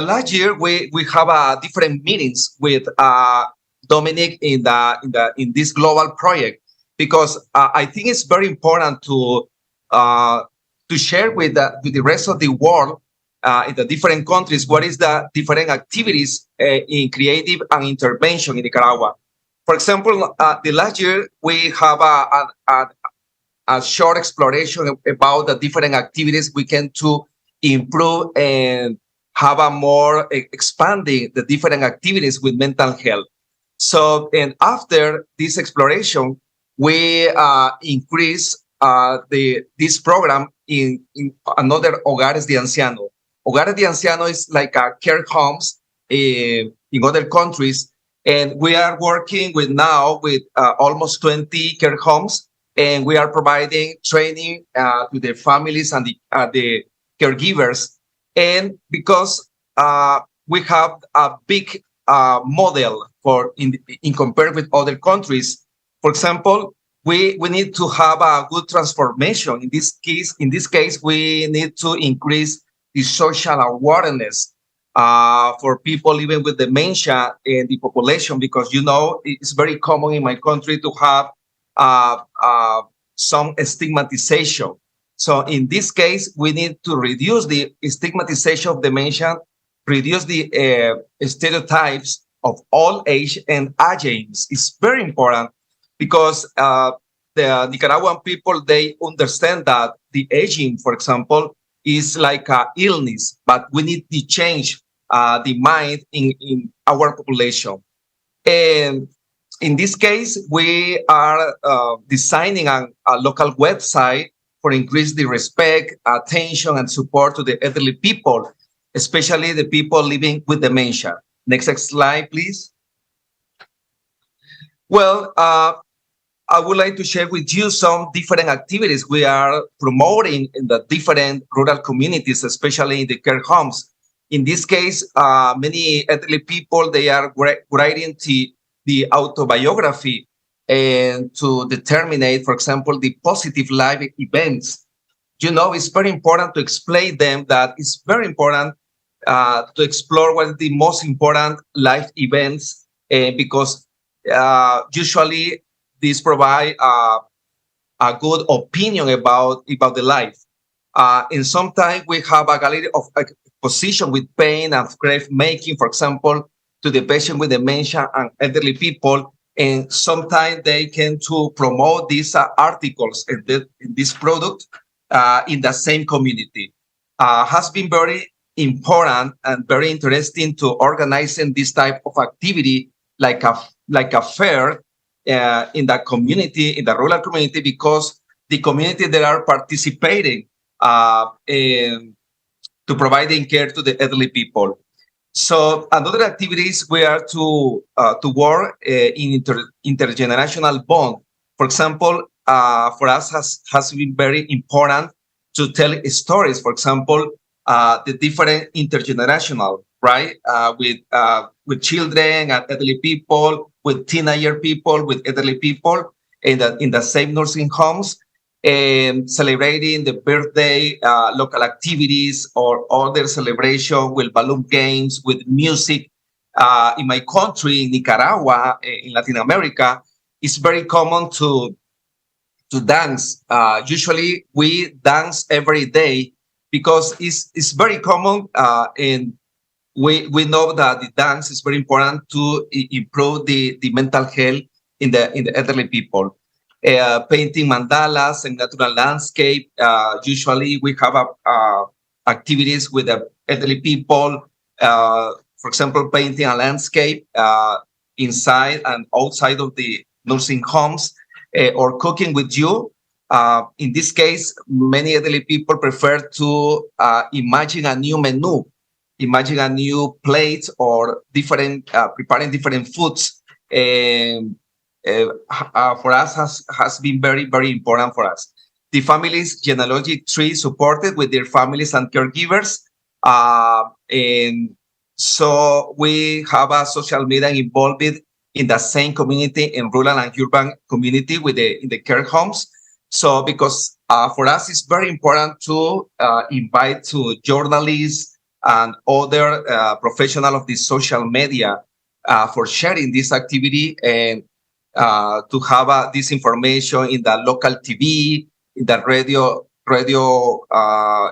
last year we have different meetings with Dominic in this global project because I think it's very important to share with the rest of the world in the different countries what is the different activities in creative and intervention in Nicaragua. For example, the last year we have a short exploration about the different activities we can to improve and have a more expanding the different activities with mental health. So, and after this exploration, we increase this program in another Hogares de Anciano. Hogares de Anciano is like a care homes in other countries. And we are working with almost 20 care homes, and we are providing training to the families and the caregivers. And because we have a big model in compared with other countries, for example, we need to have a good transformation. In this case, we need to increase the social awareness for people living with dementia in the population, because it's very common in my country to have some stigmatization. So in this case, we need to reduce the stigmatization of dementia, reduce the stereotypes of old age and aging. It's very important, because the Nicaraguan people, they understand that the aging, for example, is like an illness, but we need to change the mind in our population. And in this case, we are designing a local website for increase the respect, attention, and support to the elderly people, especially the people living with dementia. Next slide, please. Well, I would like to share with you some different activities we are promoting in the different rural communities, especially in the care homes. In this case, many elderly people, they are writing the autobiography and to determine, for example, the positive life events. It's very important to explain them that it's very important to explore what are the most important life events, because usually these provide a good opinion about the life. And sometimes we have a gallery of exposition with pain and grave making, for example, to the patient with dementia and elderly people. And sometimes they can to promote these articles in this product in the same community. Has been very important and very interesting to organizing this type of activity like a fair in the community, in the rural community, because the community that are participating to providing care to the elderly people. So another activities we are to work in intergenerational bond. For example, for us has been very important to tell stories. For example, the different intergenerational, right? With children and elderly people, with teenager people, with elderly people in the same nursing homes, and celebrating the birthday, local activities, or other celebration with balloon games, with music. In my country, Nicaragua, in Latin America, it's very common to dance. Usually, we dance every day because it's very common, and we know that the dance is very important to improve the mental health in the elderly people. Painting mandalas and natural landscape. Usually we have activities with the elderly people. For example, painting a landscape inside and outside of the nursing homes, or cooking with you. In this case, many elderly people prefer to imagine a new menu, imagine a new plate, or preparing different foods. For us has been very, very important for us. The family's genealogy tree supported with their families and caregivers. And so we have a social media involved in the same community, in rural and urban community in the care homes. So because for us, it's very important to invite to journalists and other professionals of the social media for sharing this activity, and to have this information in the local TV, in the radio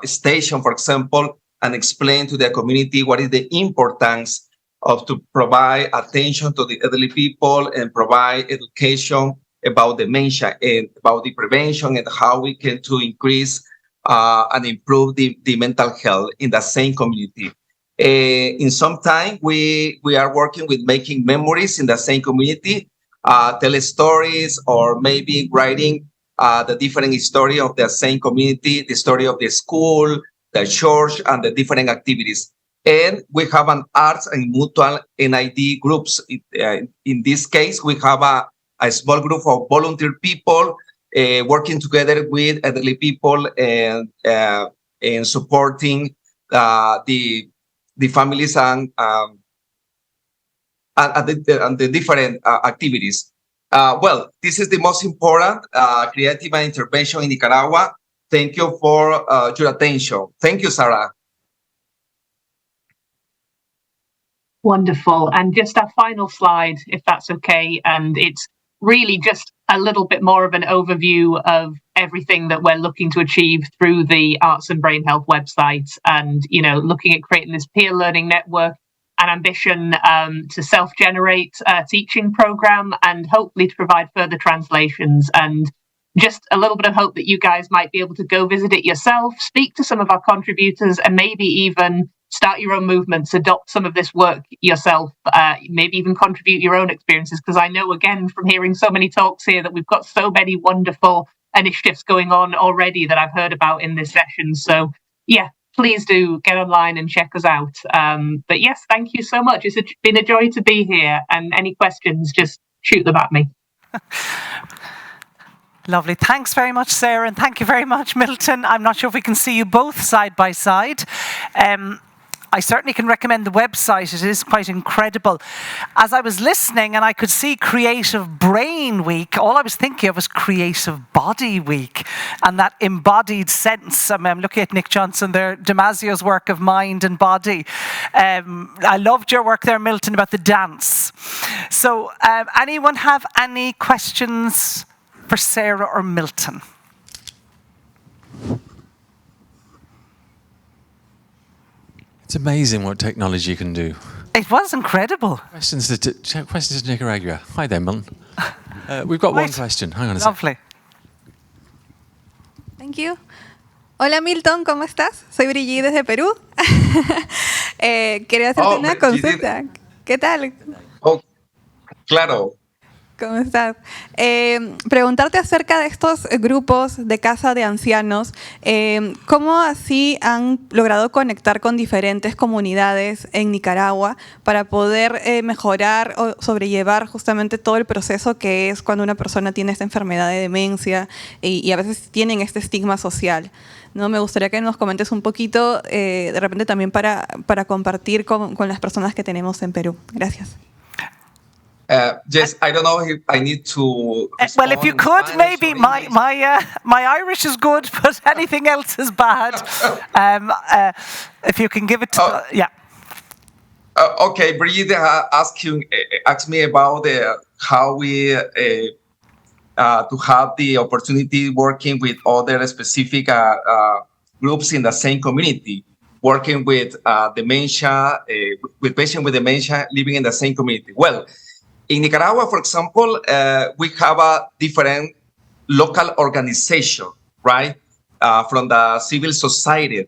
station, for example, and explain to the community what is the importance of to provide attention to the elderly people and provide education about dementia and about the prevention and how we can to increase and improve the mental health in the same community. In some time, we are working with making memories in the same community, tell stories, or maybe writing the different story of the same community, the story of the school, the church, and the different activities. And we have an arts and mutual NID groups. In this case, we have a small group of volunteer people working together with elderly people and supporting the families and the different activities. Well, this is the most important creative intervention in Nicaragua. Thank you for your attention. Thank you, Sarah. Wonderful. And just our final slide, if that's okay. And it's really just a little bit more of an overview of everything that we're looking to achieve through the Arts and Brain Health website, and, you know, looking at creating this peer learning network, an ambition to self-generate a teaching program, and hopefully to provide further translations, and just a little bit of hope that you guys might be able to go visit it yourself, speak to some of our contributors, and maybe even start your own movements, adopt some of this work yourself, maybe even contribute your own experiences, because I know, again, from hearing so many talks here, that we've got so many wonderful initiatives going on already that I've heard about in this session. So yeah, please do get online and check us out. But yes, thank you so much. It's been a joy to be here, and any questions, just shoot them at me. Lovely. Thanks very much, Sarah, and thank you very much, Milton. I'm not sure if we can see you both side by side. I certainly can recommend the website. It is quite incredible. As I was listening and I could see Creative Brain Week, all I was thinking of was Creative Body Week, and that embodied sense. I'm looking at Nick Johnson there, Damasio's work of mind and body. I loved your work there, Milton, about the dance. So anyone have any questions for Sarah or Milton? It's amazing what technology can do. It was incredible. Questions to Nicaragua. Hi there, Milton. We've got one question. Hang on a second. Lovely. Thank you. Hola Milton, ¿cómo estás? Soy Brigitte desde Perú. Quería hacerte una consulta. ¿Qué tal? Oh, claro. ¿Cómo estás? Preguntarte acerca de estos grupos de casa de ancianos, ¿cómo así han logrado conectar con diferentes comunidades en Nicaragua para poder mejorar o sobrellevar justamente todo el proceso que es cuando una persona tiene esta enfermedad de demencia y a veces tienen este estigma social? ¿No? Me gustaría que nos comentes un poquito, de repente también para compartir con las personas que tenemos en Perú. Gracias. Yes, I don't know if I need to. Well, if you could, maybe my Irish is good, but anything else is bad. If you can give it to, yeah. Okay, Brigitte asked me about how we to have the opportunity working with other specific groups in the same community, working with dementia, with patients with dementia living in the same community. Well, in Nicaragua, for example, we have a different local organization, right, from the civil society.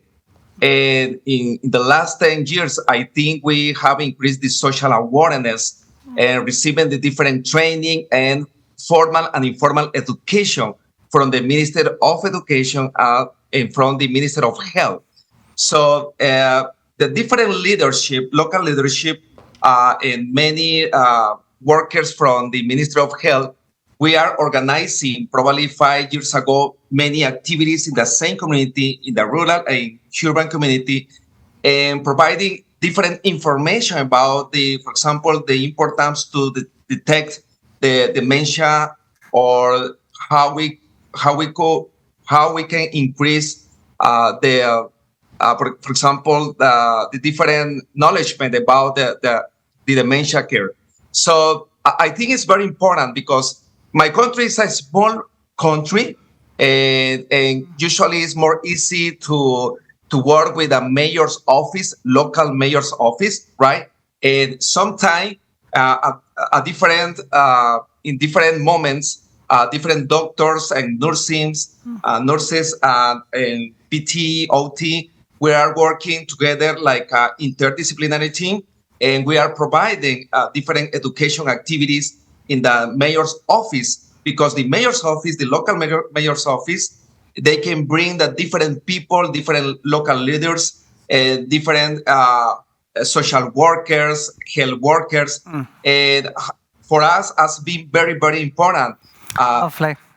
And in the last 10 years, I think we have increased the social awareness and receiving the different training and formal and informal education from the Minister of Education and from the Minister of Health. So the different leadership, local leadership, and many workers from the Ministry of Health, we are organizing probably 5 years ago many activities in the same community, in the rural and urban community, and providing different information about for example, the importance to detect the dementia, or how we can increase for example, the different knowledge about the dementia care. So I think it's very important because my country is a small country, and usually it's more easy to work with a mayor's office, local mayor's office, right? And sometimes in different moments, different doctors and nurses and PT, OT, we are working together like an interdisciplinary team. And we are providing different education activities in the mayor's office, because the mayor's office, the local mayor's office, they can bring the different people, different local leaders, different social workers, health workers. And for us, has been very, very important.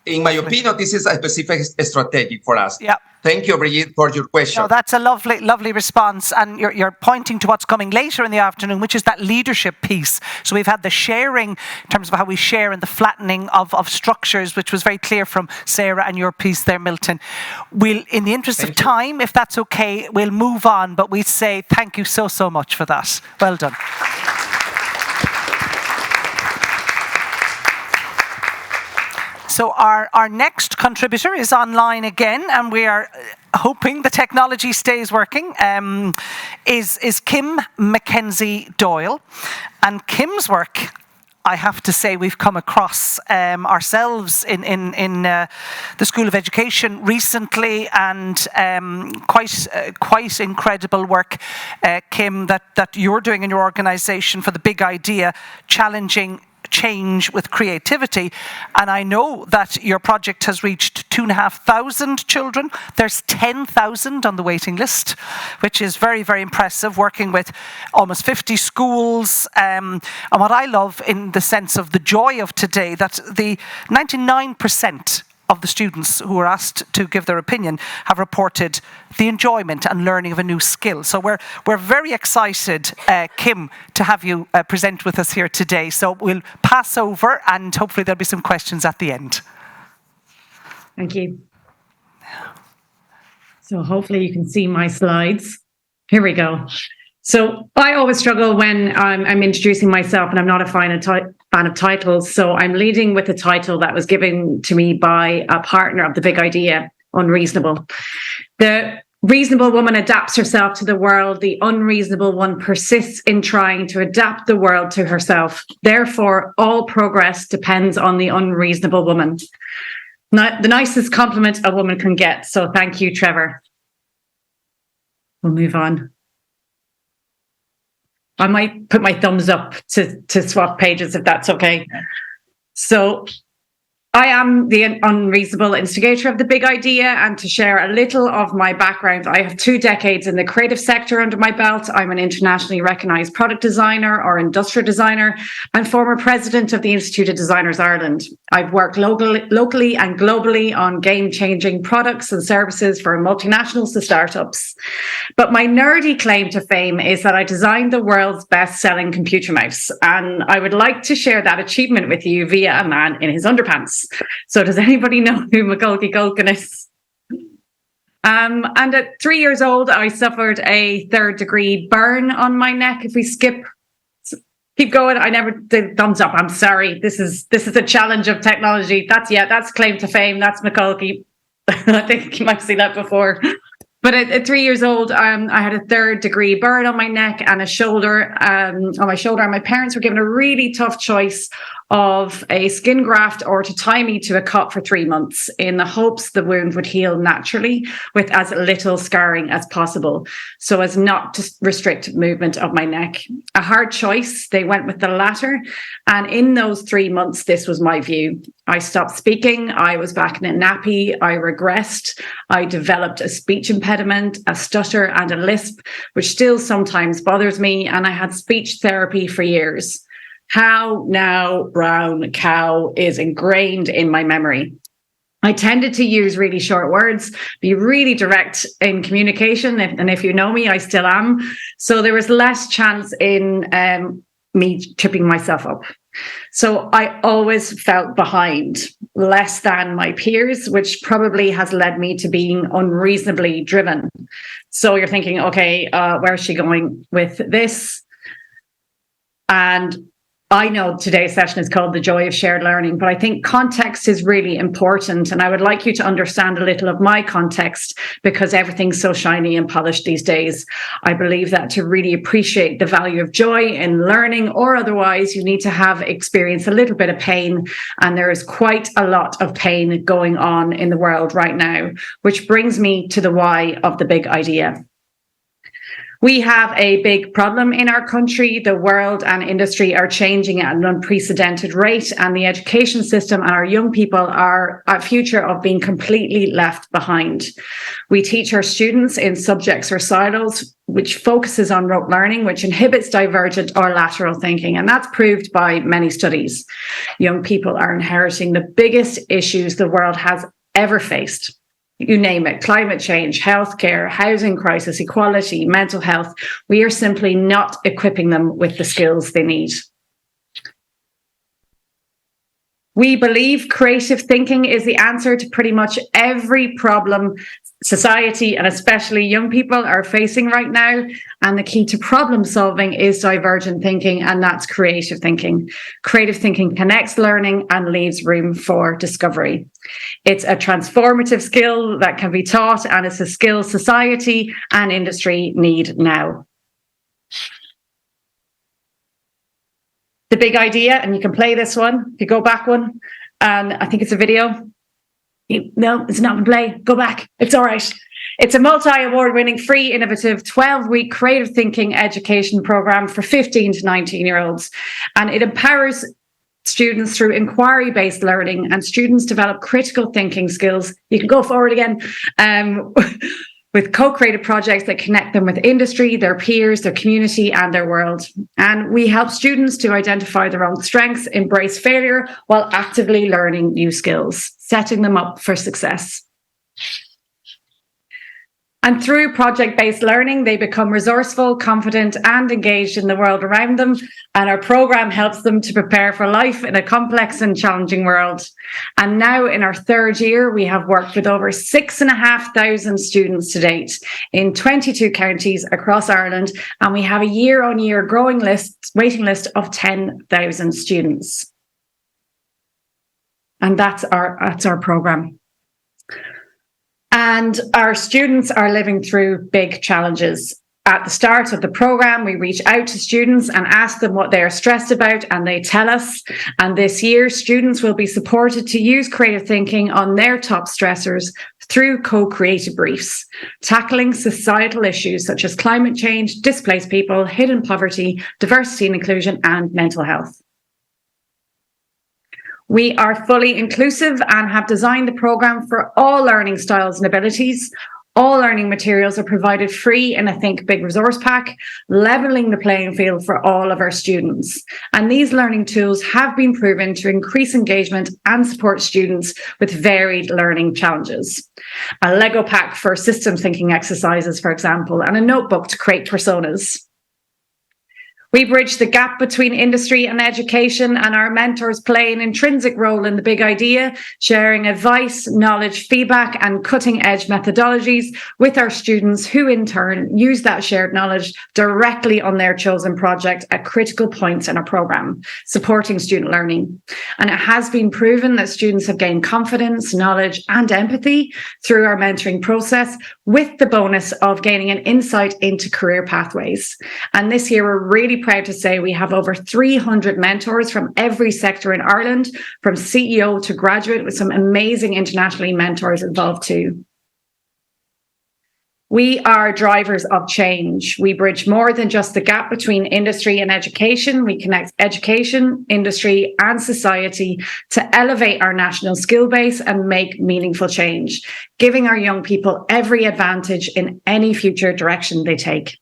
In my opinion, this is a specific strategy for us. Yeah. Thank you, Brigitte, for your question. No, that's a lovely, lovely response. And you're pointing to what's coming later in the afternoon, which is that leadership piece. So we've had the sharing in terms of how we share and the flattening of structures, which was very clear from Sarah and your piece there, Milton. We'll, in the interest of time, if that's okay, we'll move on. But we say thank you so, so much for that. Well done. So our next contributor is online again, and we are hoping the technology stays working, is Kim MacKenzie Doyle. And Kim's work, I have to say, we've come across ourselves in the School of Education recently, and quite incredible work, Kim, that you're doing in your organisation for the big idea, challenging change with creativity. And I know that your project has reached 2,500 children. There's 10,000 on the waiting list, which is very, very impressive, working with almost 50 schools. And what I love in the sense of the joy of today, that the 99% of the students who were asked to give their opinion have reported the enjoyment and learning of a new skill. So we're very excited, Kim, to have you present with us here today. So we'll pass over, and hopefully there'll be some questions at the end. Thank you. So hopefully you can see my slides. Here we go. So I always struggle when I'm introducing myself, and I'm not a fan of titles. So I'm leading with a title that was given to me by a partner of the big idea, Unreasonable. The reasonable woman adapts herself to the world. The unreasonable one persists in trying to adapt the world to herself. Therefore, all progress depends on the unreasonable woman. Not the nicest compliment a woman can get. So thank you, Trevor. We'll move on. I might put my thumbs up to swap pages if that's okay. So I am the unreasonable instigator of the big idea, and to share a little of my background, I have 2 decades in the creative sector under my belt. I'm an internationally recognized product designer or industrial designer and former president of the Institute of Designers Ireland. I've worked locally and globally on game-changing products and services for multinationals to startups. But my nerdy claim to fame is that I designed the world's best-selling computer mouse, and I would like to share that achievement with you via a man in his underpants. So does anybody know who McCulkey Culkin is? And at 3 years old, I suffered a 3rd-degree burn on my neck. If we keep going, I never did thumbs up. I'm sorry. This is a challenge of technology. That's claim to fame. That's McCulkey. I think you might have seen that before. But at 3 years old, I had a 3rd-degree burn on my neck and a shoulder, on my shoulder. And my parents were given a really tough choice of a skin graft or to tie me to a cot for 3 months in the hopes the wound would heal naturally with as little scarring as possible, so as not to restrict movement of my neck. A hard choice. They went with the latter. And in those 3 months, this was my view. I stopped speaking. I was back in a nappy. I regressed. I developed a speech impediment, a stutter, and a lisp, which still sometimes bothers me. And I had speech therapy for years. How now, brown cow is ingrained in my memory. I tended to use really short words, be really direct in communication. And if you know me, I still am. So there was less chance in me tripping myself up. So I always felt behind, less than my peers, which probably has led me to being unreasonably driven. So you're thinking, okay, where's she going with this? And I know today's session is called The Joy of Shared Learning, but I think context is really important. And I would like you to understand a little of my context, because everything's so shiny and polished these days. I believe that to really appreciate the value of joy in learning or otherwise, you need to have experienced a little bit of pain. And there is quite a lot of pain going on in the world right now, which brings me to the why of the big idea. We have a big problem in our country. The world and industry are changing at an unprecedented rate, and the education system and our young people are at future of being completely left behind. We teach our students in subjects or silos, which focuses on rote learning, which inhibits divergent or lateral thinking. And that's proved by many studies. Young people are inheriting the biggest issues the world has ever faced. You name it, climate change, healthcare, housing crisis, equality, mental health. We are simply not equipping them with the skills they need. We believe creative thinking is the answer to pretty much every problem society and especially young people are facing right now. And the key to problem solving is divergent thinking, and that's creative thinking. Creative thinking connects learning and leaves room for discovery. It's a transformative skill that can be taught, and it's a skill society and industry need now. The big idea, and you can play this one, if you go back one, and I think it's a video. No, it's not a play. Go back. It's all right. It's a multi-award-winning, free, innovative 12-week creative thinking education program for 15 to 19-year-olds. And it empowers students through inquiry-based learning, and students develop critical thinking skills. You can go forward again. With co-created projects that connect them with industry, their peers, their community, and their world. And we help students to identify their own strengths, embrace failure, while actively learning new skills, setting them up for success. And through project-based learning, they become resourceful, confident, and engaged in the world around them. And our program helps them to prepare for life in a complex and challenging world. And now in our third year, we have worked with over 6,500 students to date in 22 counties across Ireland. And we have a year-on-year growing waiting list of 10,000 students. And that's our program. And our students are living through big challenges. At the start of the program, we reach out to students and ask them what they are stressed about, and they tell us. And this year, students will be supported to use creative thinking on their top stressors through co-created briefs, tackling societal issues such as climate change, displaced people, hidden poverty, diversity and inclusion, and mental health. We are fully inclusive and have designed the program for all learning styles and abilities. All learning materials are provided free in a Think Big resource pack, levelling the playing field for all of our students. And these learning tools have been proven to increase engagement and support students with varied learning challenges. A Lego pack for systems thinking exercises, for example, and a notebook to create personas. We bridge the gap between industry and education, and our mentors play an intrinsic role in the big idea, sharing advice, knowledge, feedback, and cutting-edge methodologies with our students, who in turn use that shared knowledge directly on their chosen project at critical points in our program, supporting student learning. And it has been proven that students have gained confidence, knowledge, and empathy through our mentoring process, with the bonus of gaining an insight into career pathways. And this year, we're really proud to say we have over 300 mentors from every sector in Ireland, from CEO to graduate, with some amazing internationally mentors involved too. We are drivers of change. We bridge more than just the gap between industry and education. We connect education, industry, and society to elevate our national skill base and make meaningful change, giving our young people every advantage in any future direction they take.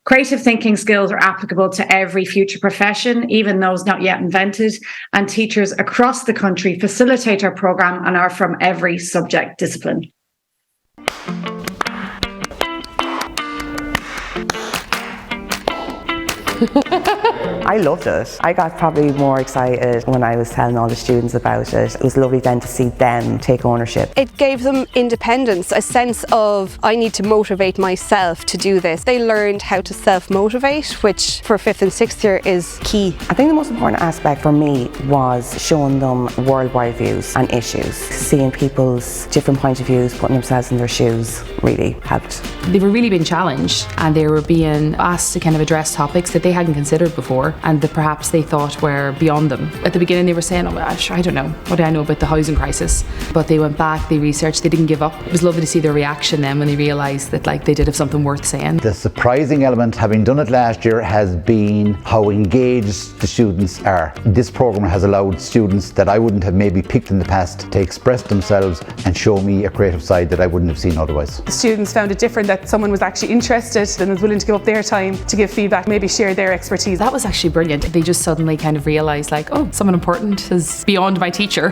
Creative thinking skills are applicable to every future profession, even those not yet invented, and teachers across the country facilitate our programme and are from every subject discipline. I loved it. I got probably more excited when I was telling all the students about it. It was lovely then to see them take ownership. It gave them independence, a sense of, I need to motivate myself to do this. They learned how to self-motivate, which for 5th and 6th year is key. I think the most important aspect for me was showing them worldwide views and issues. Seeing people's different point of views, putting themselves in their shoes really helped. They were really being challenged, and they were being asked to kind of address topics that they hadn't considered before and that perhaps they thought were beyond them. At the beginning they were saying, oh, I don't know, what do I know about the housing crisis? But they went back, they researched, they didn't give up. It was lovely to see their reaction then when they realised that they did have something worth saying. The surprising element, having done it last year, has been how engaged the students are. This programme has allowed students that I wouldn't have maybe picked in the past to express themselves and show me a creative side that I wouldn't have seen otherwise. The students found it different that someone was actually interested and was willing to give up their time to give feedback, maybe share their expertise. That was actually actually brilliant. They just suddenly kind of realised like, oh, someone important is beyond my teacher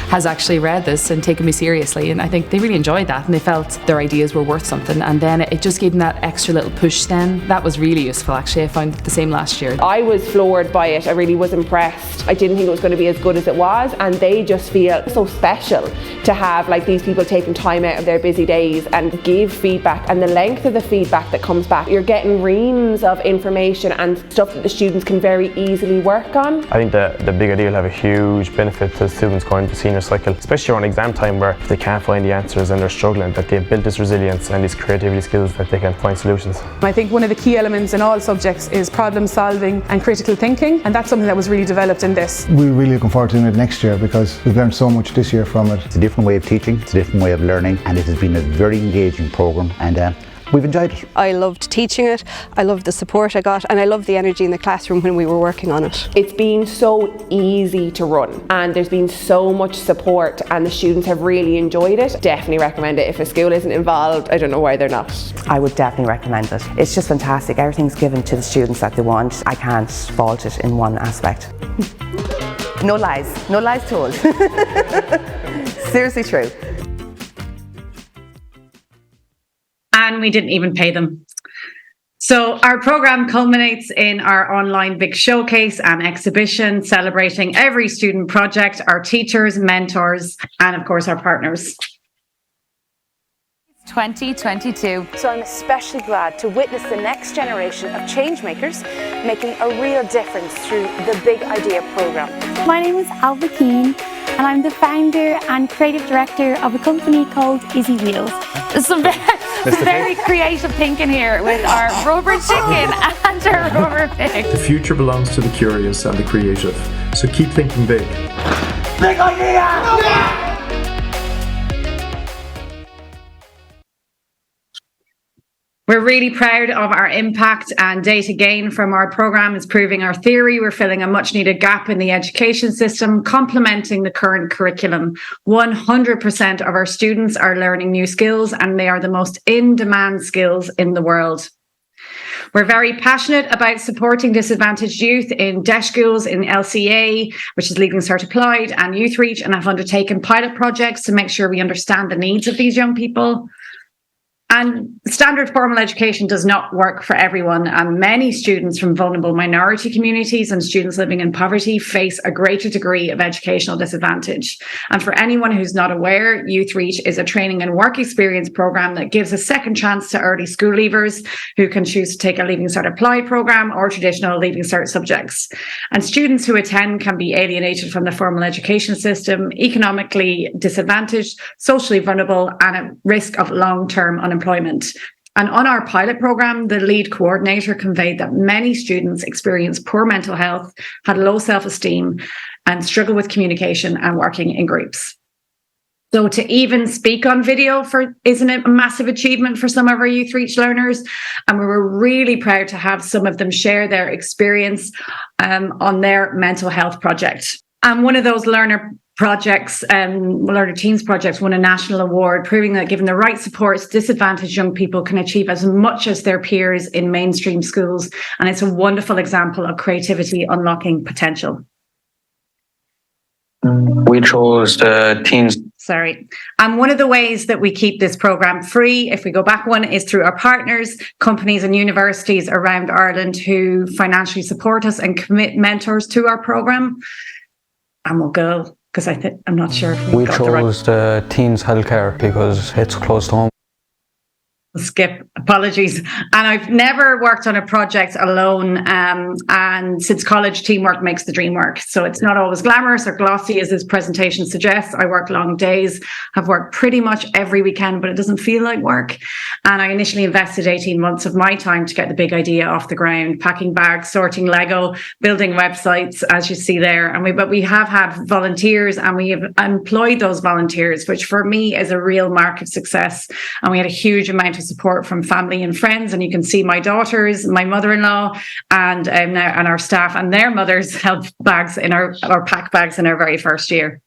has actually read this and taken me seriously. And I think they really enjoyed that and they felt their ideas were worth something. And then it just gave them that extra little push then. That was really useful actually. I found the same last year. I was floored by it. I really was impressed. I didn't think it was going to be as good as it was, and they just feel so special to have like these people taking time out of their busy days and give feedback, and the length of the feedback that comes back. You're getting reams of information and stuff that the students can very easily work on. I think the big idea will have a huge benefit to students going to senior cycle, especially around exam time where if they can't find the answers and they're struggling, that they've built this resilience and these creativity skills that they can find solutions. I think one of the key elements in all subjects is problem solving and critical thinking, and that's something that was really developed in this. We're really looking forward to doing it next year because we've learned so much this year from it. It's a different way of teaching, it's a different way of learning, and it has been a very engaging programme, and we've enjoyed it. I loved teaching it, I loved the support I got, and I loved the energy in the classroom when we were working on it. It's been so easy to run and there's been so much support and the students have really enjoyed it. Definitely recommend it. If a school isn't involved, I don't know why they're not. I would definitely recommend it. It's just fantastic. Everything's given to the students that they want. I can't fault it in one aspect. No lies told. Seriously true. And we didn't even pay them. So our programme culminates in our online big showcase and exhibition celebrating every student project, our teachers, mentors, and of course our partners. 2022. So I'm especially glad to witness the next generation of change makers making a real difference through the Big Idea programme. My name is Alba Keane and I'm the founder and creative director of a company called Izzy Wheels. Some very creative thinking here with our rubber chicken and our rubber pig. The future belongs to the curious and the creative, so keep thinking big. Big idea! We're really proud of our impact, and data gain from our programme is proving our theory. We're filling a much needed gap in the education system, complementing the current curriculum. 100% of our students are learning new skills, and they are the most in-demand skills in the world. We're very passionate about supporting disadvantaged youth in DESH schools, in LCA, which is Leaving Cert Applied, and Youth Reach, and have undertaken pilot projects to make sure we understand the needs of these young people. And standard formal education does not work for everyone, and many students from vulnerable minority communities and students living in poverty face a greater degree of educational disadvantage. And for anyone who's not aware, Youth Reach is a training and work experience programme that gives a second chance to early school leavers who can choose to take a Leaving Cert Applied programme or traditional Leaving Cert subjects. And students who attend can be alienated from the formal education system, economically disadvantaged, socially vulnerable, and at risk of long-term unemployment. And on our pilot programme, the lead coordinator conveyed that many students experience poor mental health, had low self-esteem, and struggle with communication and working in groups. So to even speak on video isn't it a massive achievement for some of our Youth Reach learners? And we were really proud to have some of them share their experience on their mental health project. And one of those learner teams projects won a national award, proving that given the right supports, disadvantaged young people can achieve as much as their peers in mainstream schools. And it's a wonderful example of creativity unlocking potential. We chose the teens. And one of the ways that we keep this programme free, if we go back one, is through our partners, companies and universities around Ireland who financially support us and commit mentors to our programme. And we'll go, because I'm not sure if we chose the teens healthcare because it's close to home. Skip, apologies. And I've never worked on a project alone. And since college, teamwork makes the dream work. So it's not always glamorous or glossy as this presentation suggests. I work long days, have worked pretty much every weekend, but it doesn't feel like work. And I initially invested 18 months of my time to get the big idea off the ground, packing bags, sorting Lego, building websites, as you see there. But we have had volunteers and we have employed those volunteers, which for me is a real mark of success. And we had a huge amount of support from family and friends, and you can see my daughters, my mother-in-law, and our staff and their mothers held bags in our pack bags in our very first year.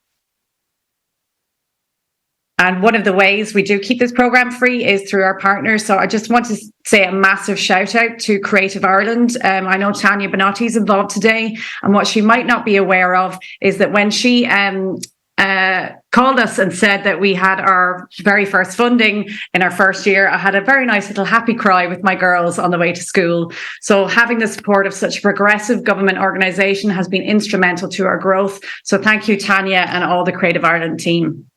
And one of the ways we do keep this programme free is through our partners. So I just want to say a massive shout out to Creative Ireland. I know Tanya Bonatti is involved today, and what she might not be aware of is that when she called us and said that we had our very first funding in our first year, I had a very nice little happy cry with my girls on the way to school. So having the support of such a progressive government organisation has been instrumental to our growth. So thank you, Tanya, and all the Creative Ireland team.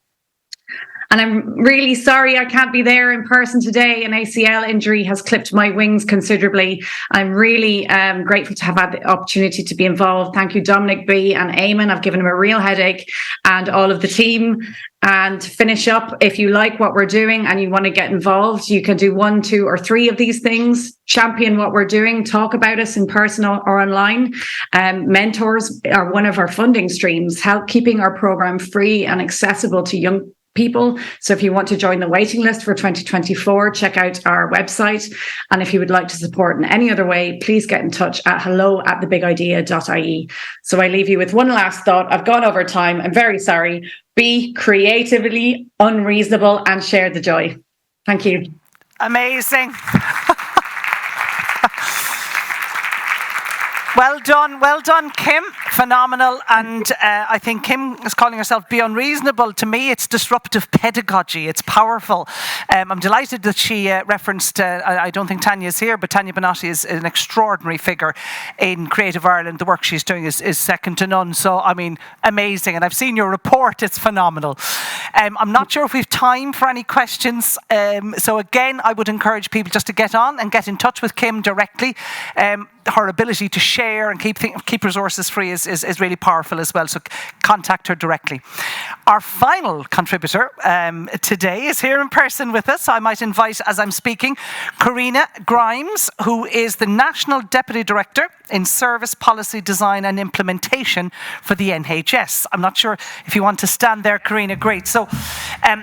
And I'm really sorry I can't be there in person today. An ACL injury has clipped my wings considerably. I'm really grateful to have had the opportunity to be involved. Thank you, Dominic B and Eamon. I've given him a real headache, and all of the team. And to finish up, if you like what we're doing and you want to get involved, you can do 1, 2, or 3 of these things. Champion what we're doing, talk about us in person or online. Mentors are one of our funding streams, help keeping our programme free and accessible to young people. So if you want to join the waiting list for 2024, check out our website. And if you would like to support in any other way, please get in touch at hello@thebigidea.ie. So I leave you with one last thought. I've gone over time. I'm very sorry. Be creatively unreasonable and share the joy. Thank you. Amazing. Well done, Kim. Phenomenal. And I think Kim is calling herself Be Unreasonable. To me, it's disruptive pedagogy. It's powerful. I'm delighted that she referenced, I don't think Tanya's here, but Tanya Bonatti is an extraordinary figure in Creative Ireland. The work she's doing is second to none. So, I mean, amazing. And I've seen your report. It's phenomenal. I'm not sure if we've time for any questions. So again, I would encourage people just to get on and get in touch with Kim directly. Her ability to share and keep resources free is really powerful as well. So contact her directly. Our final contributor today is here in person with us. So I might invite, as I'm speaking, Corrina Grimes, who is the National Deputy Director in Service Policy Design and Implementation for the NHS. I'm not sure if you want to stand there, Corrina. Great. So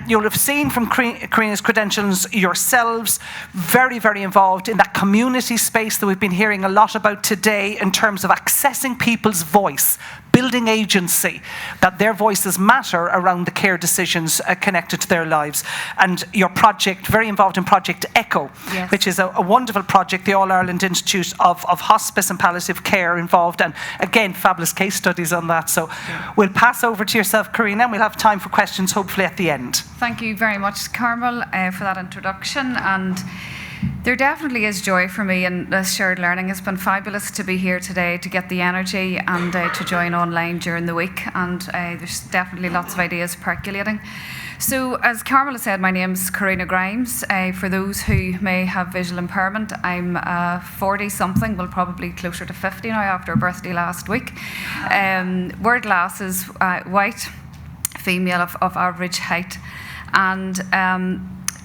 you'll have seen from Corrina's credentials yourselves very, very involved in that community space that we've been hearing a lot about today in terms of accessing people's voice, building agency, that their voices matter around the care decisions connected to their lives. And your project, very involved in Project ECHO, yes, which is a wonderful project, the All-Ireland Institute of Hospice and Palliative Care involved, and again, fabulous case studies on that. So we'll pass over to yourself, Corrina, and we'll have time for questions hopefully at the end. Thank you very much, Carmel, for that introduction. And there definitely is joy for me in this shared learning. It's been fabulous to be here today, to get the energy and to join online during the week. And there's definitely lots of ideas percolating. So as Carmel said, my name is Corrina Grimes. For those who may have visual impairment, I'm 40-something, well probably closer to 50 now after a birthday last week. Wear glasses, white, female of average height. And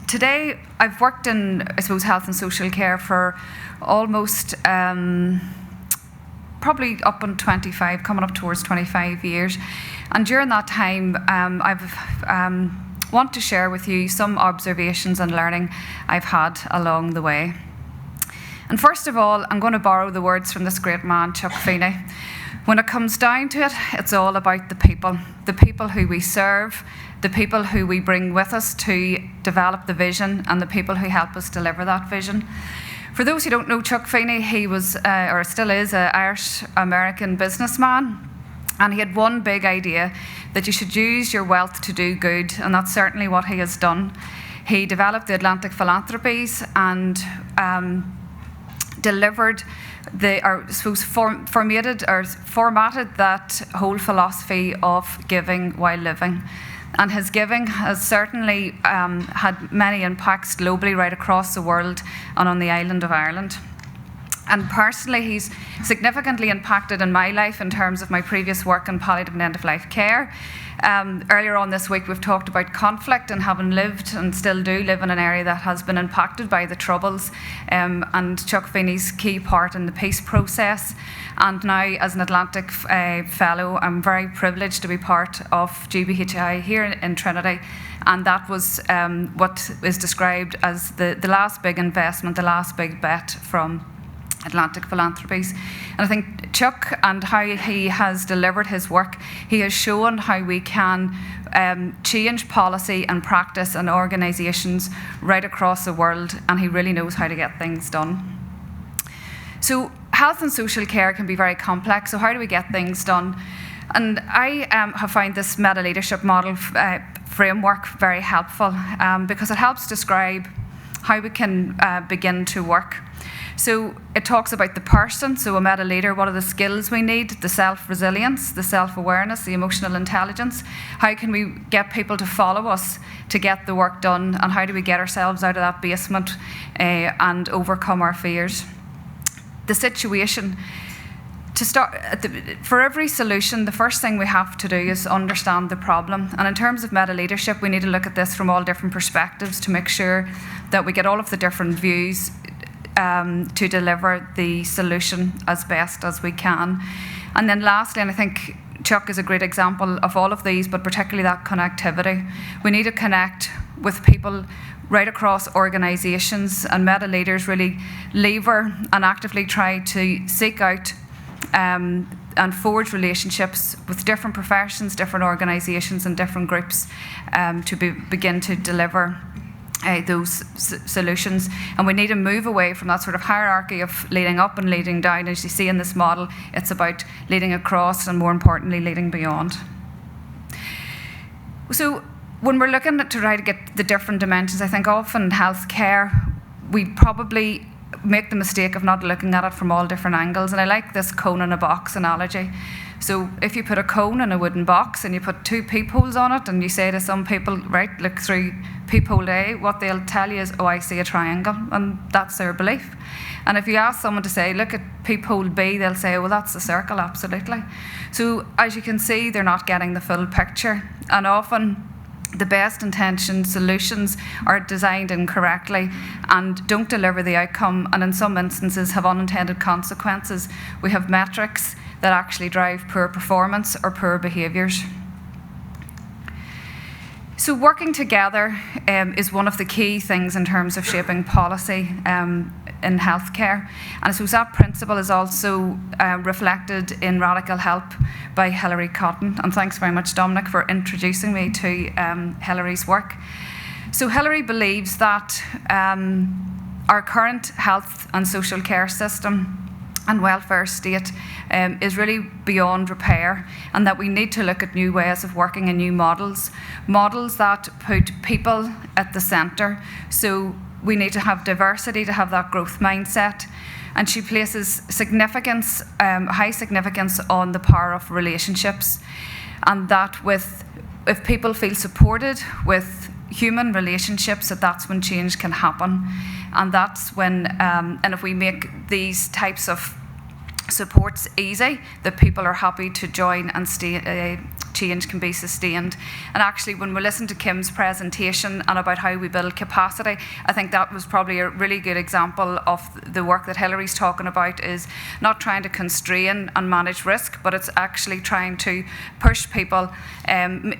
today, I've worked in, I suppose, health and social care for almost probably up on 25, coming up towards 25 years. And during that time, I've want to share with you some observations and learning I've had along the way. And first of all, I'm going to borrow the words from this great man, Chuck Feeney. When it comes down to it, it's all about the people who we serve, the people who we bring with us to develop the vision, and the people who help us deliver that vision. For those who don't know Chuck Feeney, he was, or still is, an Irish-American businessman, and he had one big idea, that you should use your wealth to do good, and that's certainly what he has done. He developed the Atlantic Philanthropies and delivered formatted that whole philosophy of giving while living. And his giving has certainly had many impacts globally, right across the world and on the island of Ireland. And personally, he's significantly impacted in my life in terms of my previous work in palliative and end-of-life care. Earlier on this week, we've talked about conflict, and having lived and still do live in an area that has been impacted by the Troubles, and Chuck Feeney's key part in the peace process. And now, as an Atlantic Fellow, I'm very privileged to be part of GBHI here in Trinity. And that was what is described as the last big investment, the last big bet from Atlantic Philanthropies. And I think Chuck and how he has delivered his work, he has shown how we can change policy and practice and organisations right across the world, and he really knows how to get things done. So health and social care can be very complex, so how do we get things done? And I have found this meta-leadership model framework very helpful because it helps describe how we can begin to work. So it talks about the person, so a meta-leader, what are the skills we need, the self-resilience, the self-awareness, the emotional intelligence. How can we get people to follow us to get the work done, and how do we get ourselves out of that basement and overcome our fears? The situation. To start, for every solution, the first thing we have to do is understand the problem. And in terms of meta-leadership, we need to look at this from all different perspectives to make sure that we get all of the different views to deliver the solution as best as we can. And then lastly, and I think Chuck is a great example of all of these, but particularly that connectivity. We need to connect with people right across organisations, and meta-leaders really lever and actively try to seek out and forge relationships with different professions, different organisations and different groups to begin to deliver those solutions. And we need to move away from that sort of hierarchy of leading up and leading down. As you see in this model, it's about leading across and, more importantly, leading beyond. So when we're looking to try to get the different dimensions, I think often in healthcare, we probably make the mistake of not looking at it from all different angles. And I like this cone in a box analogy. So if you put a cone in a wooden box and you put 2 peepholes on it, and you say to some people, right, look through peephole A, what they'll tell you is, oh, I see a triangle, and that's their belief. And if you ask someone to say, look at peephole B, they'll say, well, that's a circle, absolutely. So as you can see, they're not getting the full picture. And often the best intentioned solutions are designed incorrectly and don't deliver the outcome, and in some instances have unintended consequences. We have metrics that actually drive poor performance or poor behaviours. So working together is one of the key things in terms of shaping policy in healthcare. And I suppose that principle is also reflected in Radical Help by Hilary Cotton. And thanks very much, Dominic, for introducing me to Hilary's work. So Hilary believes that our current health and social care system and welfare state is really beyond repair, and that we need to look at new ways of working and new models that put people at the centre. So we need to have diversity to have that growth mindset. And she places significance, high significance on the power of relationships, and that if people feel supported with human relationships, that's when change can happen. And that's when, and if we make these types of supports easy, that people are happy to join and stay, change can be sustained. And actually, when we listened to Kim's presentation and about how we build capacity, I think that was probably a really good example of the work that Hilary's talking about, is not trying to constrain and manage risk, but it's actually trying to push people and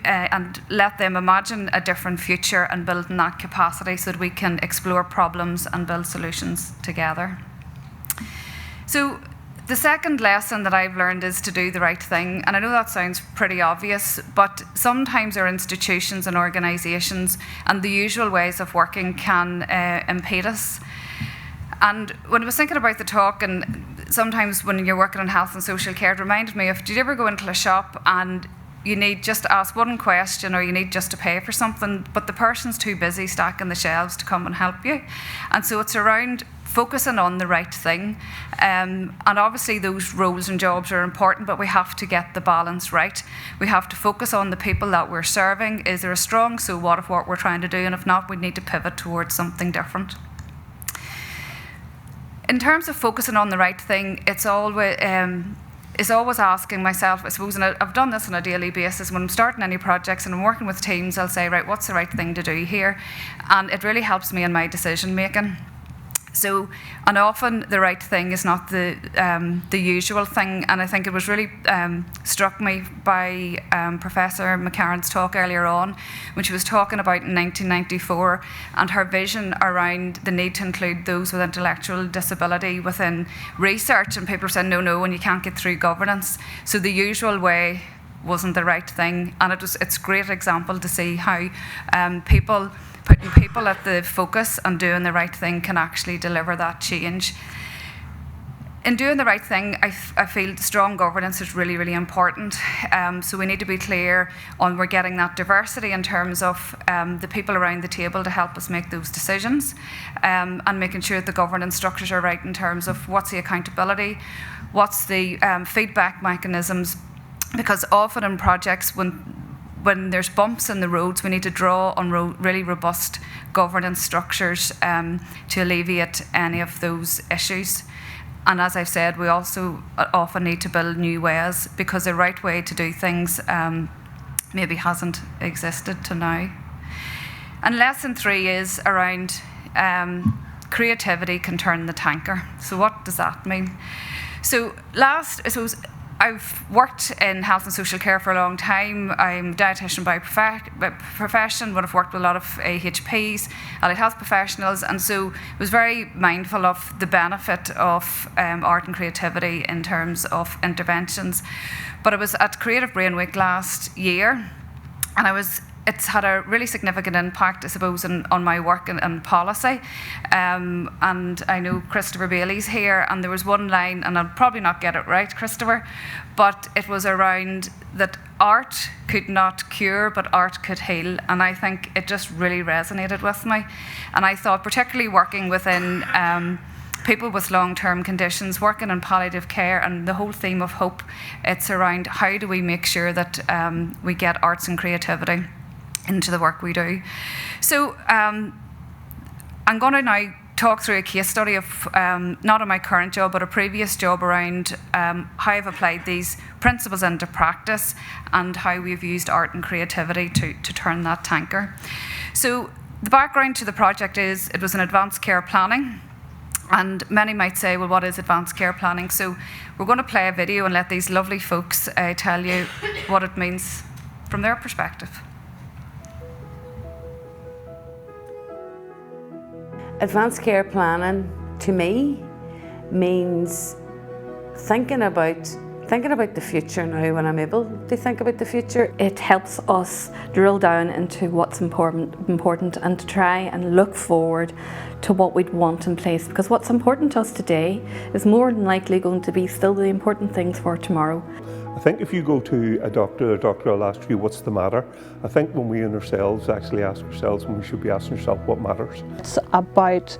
let them imagine a different future and building that capacity so that we can explore problems and build solutions together. So the second lesson that I've learned is to do the right thing. And I know that sounds pretty obvious, but sometimes our institutions and organisations and the usual ways of working can impede us. And when I was thinking about the talk, and sometimes when you're working in health and social care, it reminded me of, did you ever go into a shop and you need just to ask one question, or you need just to pay for something, but the person's too busy stacking the shelves to come and help you? And so it's around focusing on the right thing. And obviously those roles and jobs are important, but we have to get the balance right. We have to focus on the people that we're serving. Is there a strong so what of what we're trying to do? And if not, we need to pivot towards something different. In terms of focusing on the right thing, it's always asking myself, I suppose, and I've done this on a daily basis, when I'm starting any projects and I'm working with teams, I'll say, right, what's the right thing to do here? And it really helps me in my decision making. So, and often the right thing is not the usual thing, and I think it was really struck me by Professor McCarran's talk earlier on when she was talking about in 1994 and her vision around the need to include those with intellectual disability within research, and people said no, and you can't get through governance. So the usual way wasn't the right thing, and it's a great example to see how putting people at the focus and doing the right thing can actually deliver that change. In doing the right thing, I feel strong governance is really, really important. So we need to be clear on we're getting that diversity in terms of the people around the table to help us make those decisions, and making sure that the governance structures are right in terms of what's the accountability, what's the feedback mechanisms, because often in projects when there's bumps in the roads, we need to draw on really robust governance structures to alleviate any of those issues. And as I've said, we also often need to build new ways, because the right way to do things maybe hasn't existed to now. And lesson 3 is around creativity can turn the tanker. So what does that mean? So I've worked in health and social care for a long time. I'm a dietitian by profession, but I've worked with a lot of AHPs, allied health professionals, and so I was very mindful of the benefit of art and creativity in terms of interventions. But I was at Creative Brain Week last year, and it's had a really significant impact, I suppose, on my work and policy. And I know Christopher Bailey's here, and there was one line, and I'll probably not get it right, Christopher, but it was around that art could not cure, but art could heal. And I think it just really resonated with me. And I thought, particularly working within people with long-term conditions, working in palliative care, and the whole theme of hope, it's around how do we make sure that we get arts and creativity into the work we do. So I'm going to now talk through a case study of, not in my current job, but a previous job around how I've applied these principles into practice and how we've used art and creativity to turn that tanker. So the background to the project is it was an advanced care planning. And many might say, well, what is advanced care planning? So we're going to play a video and let these lovely folks tell you what it means from their perspective. Advanced care planning, to me, means thinking about the future now when I'm able to think about the future. It helps us drill down into what's important and to try and look forward to what we'd want in place, because what's important to us today is more than likely going to be still the important things for tomorrow. I think if you go to a doctor will ask you what's the matter. I think when we in ourselves actually ask ourselves when we should be asking ourselves what matters. It's about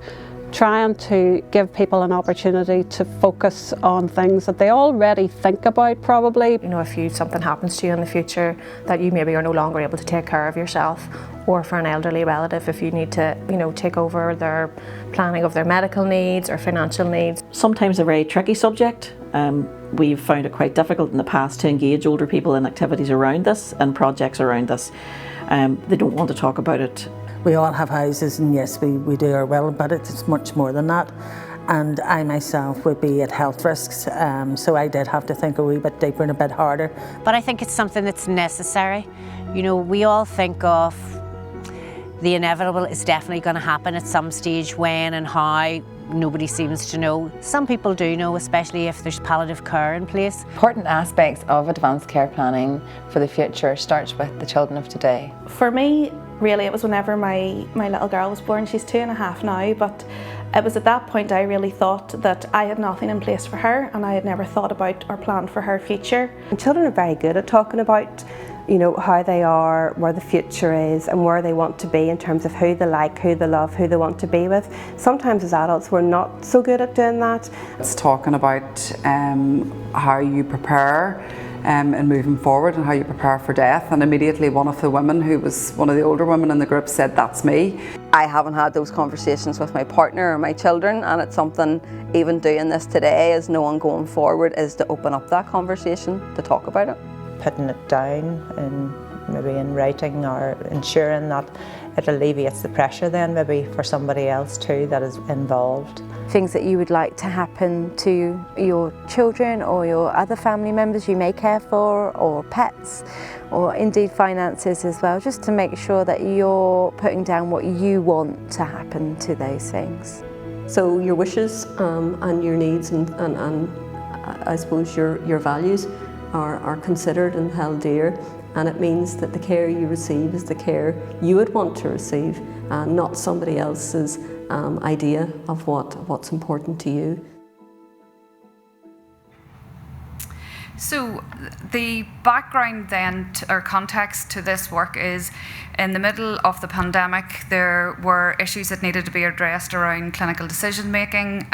trying to give people an opportunity to focus on things that they already think about probably. You know, if something happens to you in the future that you maybe are no longer able to take care of yourself, or for an elderly relative, if you need to, take over their planning of their medical needs or financial needs. Sometimes a very tricky subject. We've found it quite difficult in the past to engage older people in activities around this and projects around this. They don't want to talk about it. We all have houses, and yes, we do our will, but it's much more than that. And I myself would be at health risks, so I did have to think a wee bit deeper and a bit harder. But I think it's something that's necessary. We all think of the inevitable is definitely going to happen at some stage. When and how, nobody seems to know. Some people do know, especially if there's palliative care in place. Important aspects of advanced care planning for the future starts with the children of today. For me, really, it was whenever my little girl was born. She's 2.5 now, but it was at that point I really thought that I had nothing in place for her, and I had never thought about or planned for her future. And children are very good at talking about how they are, where the future is, and where they want to be in terms of who they like, who they love, who they want to be with. Sometimes as adults we're not so good at doing that. It's talking about how you prepare and moving forward, and how you prepare for death. And immediately one of the women, who was one of the older women in the group, said, "That's me." I haven't had those conversations with my partner or my children, and it's something, even doing this today as no one going forward, is to open up that conversation, to talk about it. Putting it down in maybe in writing, or ensuring that it alleviates the pressure then maybe for somebody else too that is involved. Things that you would like to happen to your children or your other family members you may care for, or pets, or indeed finances as well, just to make sure that you're putting down what you want to happen to those things. So your wishes and your needs and I suppose your values are considered and held dear, and it means that the care you receive is the care you would want to receive, not somebody else's idea of what's important to you. So the background then, or context to this work, is in the middle of the pandemic there were issues that needed to be addressed around clinical decision making.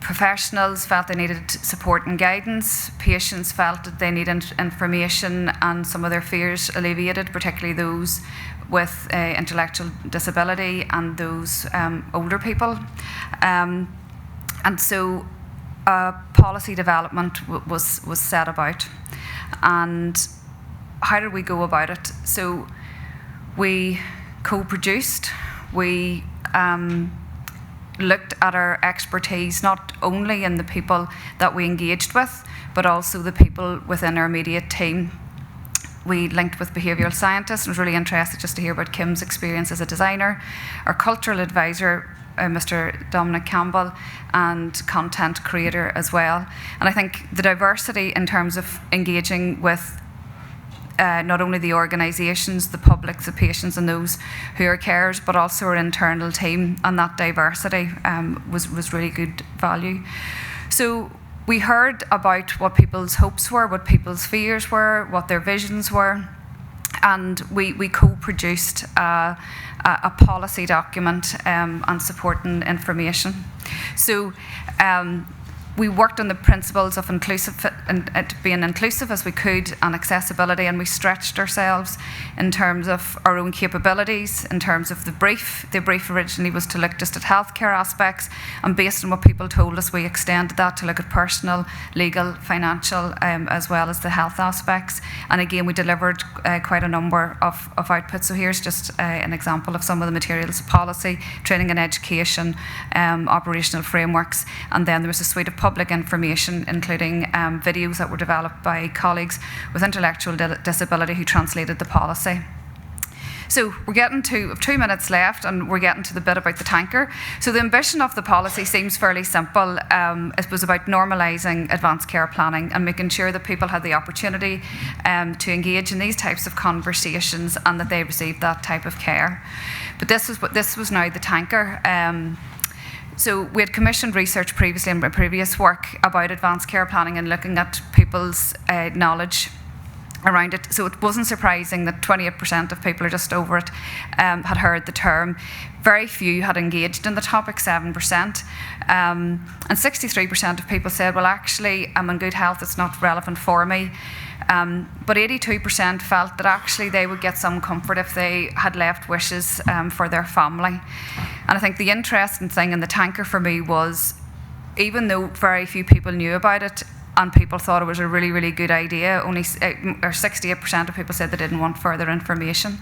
Professionals felt they needed support and guidance. Patients felt that they needed information and some of their fears alleviated, particularly those with intellectual disability and those older people. And so policy development was set about. And how did we go about it? So we co-produced, we looked at our expertise not only in the people that we engaged with, but also the people within our immediate team. We linked with behavioural scientists and was really interested just to hear about Kim's experience as a designer, our cultural advisor, Mr. Dominic Campbell, and content creator as well. And I think the diversity in terms of engaging with not only the organisations, the public, the patients and those who are carers, but also our internal team, and that diversity was really good value. So we heard about what people's hopes were, what people's fears were, what their visions were, and we co-produced a policy document and supporting information. So we worked on the principles of being inclusive as we could, and accessibility, and we stretched ourselves in terms of our own capabilities, in terms of the brief. The brief originally was to look just at healthcare aspects, and based on what people told us, we extended that to look at personal, legal, financial, as well as the health aspects. And again, we delivered quite a number of outputs. So here's just an example of some of the materials: policy, training and education, operational frameworks, and then there was a suite of public information, including videos that were developed by colleagues with intellectual disability who translated the policy. So we're getting to 2 minutes left, and we're getting to the bit about the tanker. So the ambition of the policy seems fairly simple. It was about normalising advanced care planning and making sure that people had the opportunity to engage in these types of conversations and that they received that type of care. But this was now the tanker. So we had commissioned research previously in my previous work about advanced care planning and looking at people's knowledge around it. So it wasn't surprising that 28% of people, or just over it, had heard the term. Very few had engaged in the topic, 7%. And 63% of people said, well, actually, I'm in good health, it's not relevant for me. But 82% felt that actually they would get some comfort if they had left wishes for their family. And I think the interesting thing in the tanker for me was, even though very few people knew about it and people thought it was a really, really good idea, only 68% of people said they didn't want further information.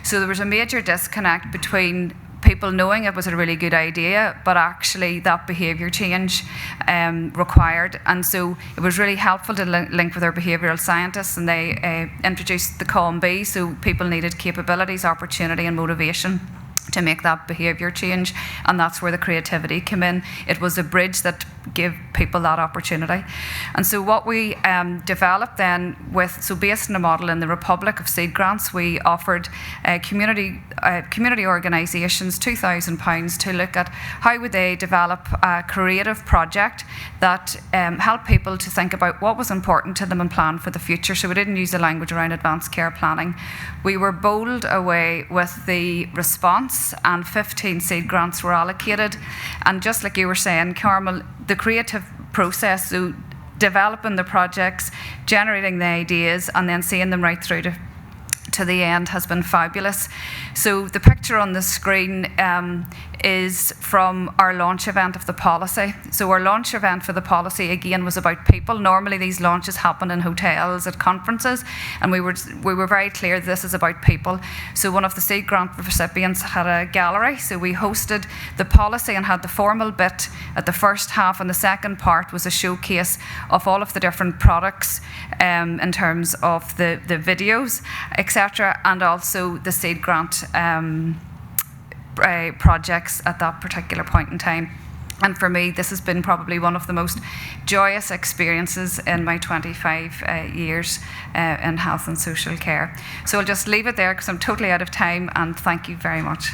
So there was a major disconnect between people knowing it was a really good idea, but actually that behaviour change required. And so it was really helpful to link with our behavioural scientists, and they introduced the COM-B, so people needed capabilities, opportunity and motivation to make that behaviour change, and that's where the creativity came in. It was a bridge that gave people that opportunity. And so what we developed then so based on a model in the Republic of seed grants, we offered community organisations £2,000 to look at how would they develop a creative project that helped people to think about what was important to them and plan for the future. So we didn't use the language around advanced care planning. We were bold away with the response, and 15 seed grants were allocated. And just like you were saying, Carmel, the creative process, so developing the projects, generating the ideas, and then seeing them right through to the end has been fabulous. So the picture on the screen is from our launch event of the policy. So our launch event for the policy again was about people. Normally these launches happen in hotels, at conferences, and we were very clear this is about people. So one of the seed grant recipients had a gallery, so we hosted the policy and had the formal bit at the first half, and the second part was a showcase of all of the different products in terms of the videos, etc., and also the seed grant projects at that particular point in time. And for me, this has been probably one of the most joyous experiences in my 25 years in health and social care. So I'll just leave it there because I'm totally out of time, and thank you very much.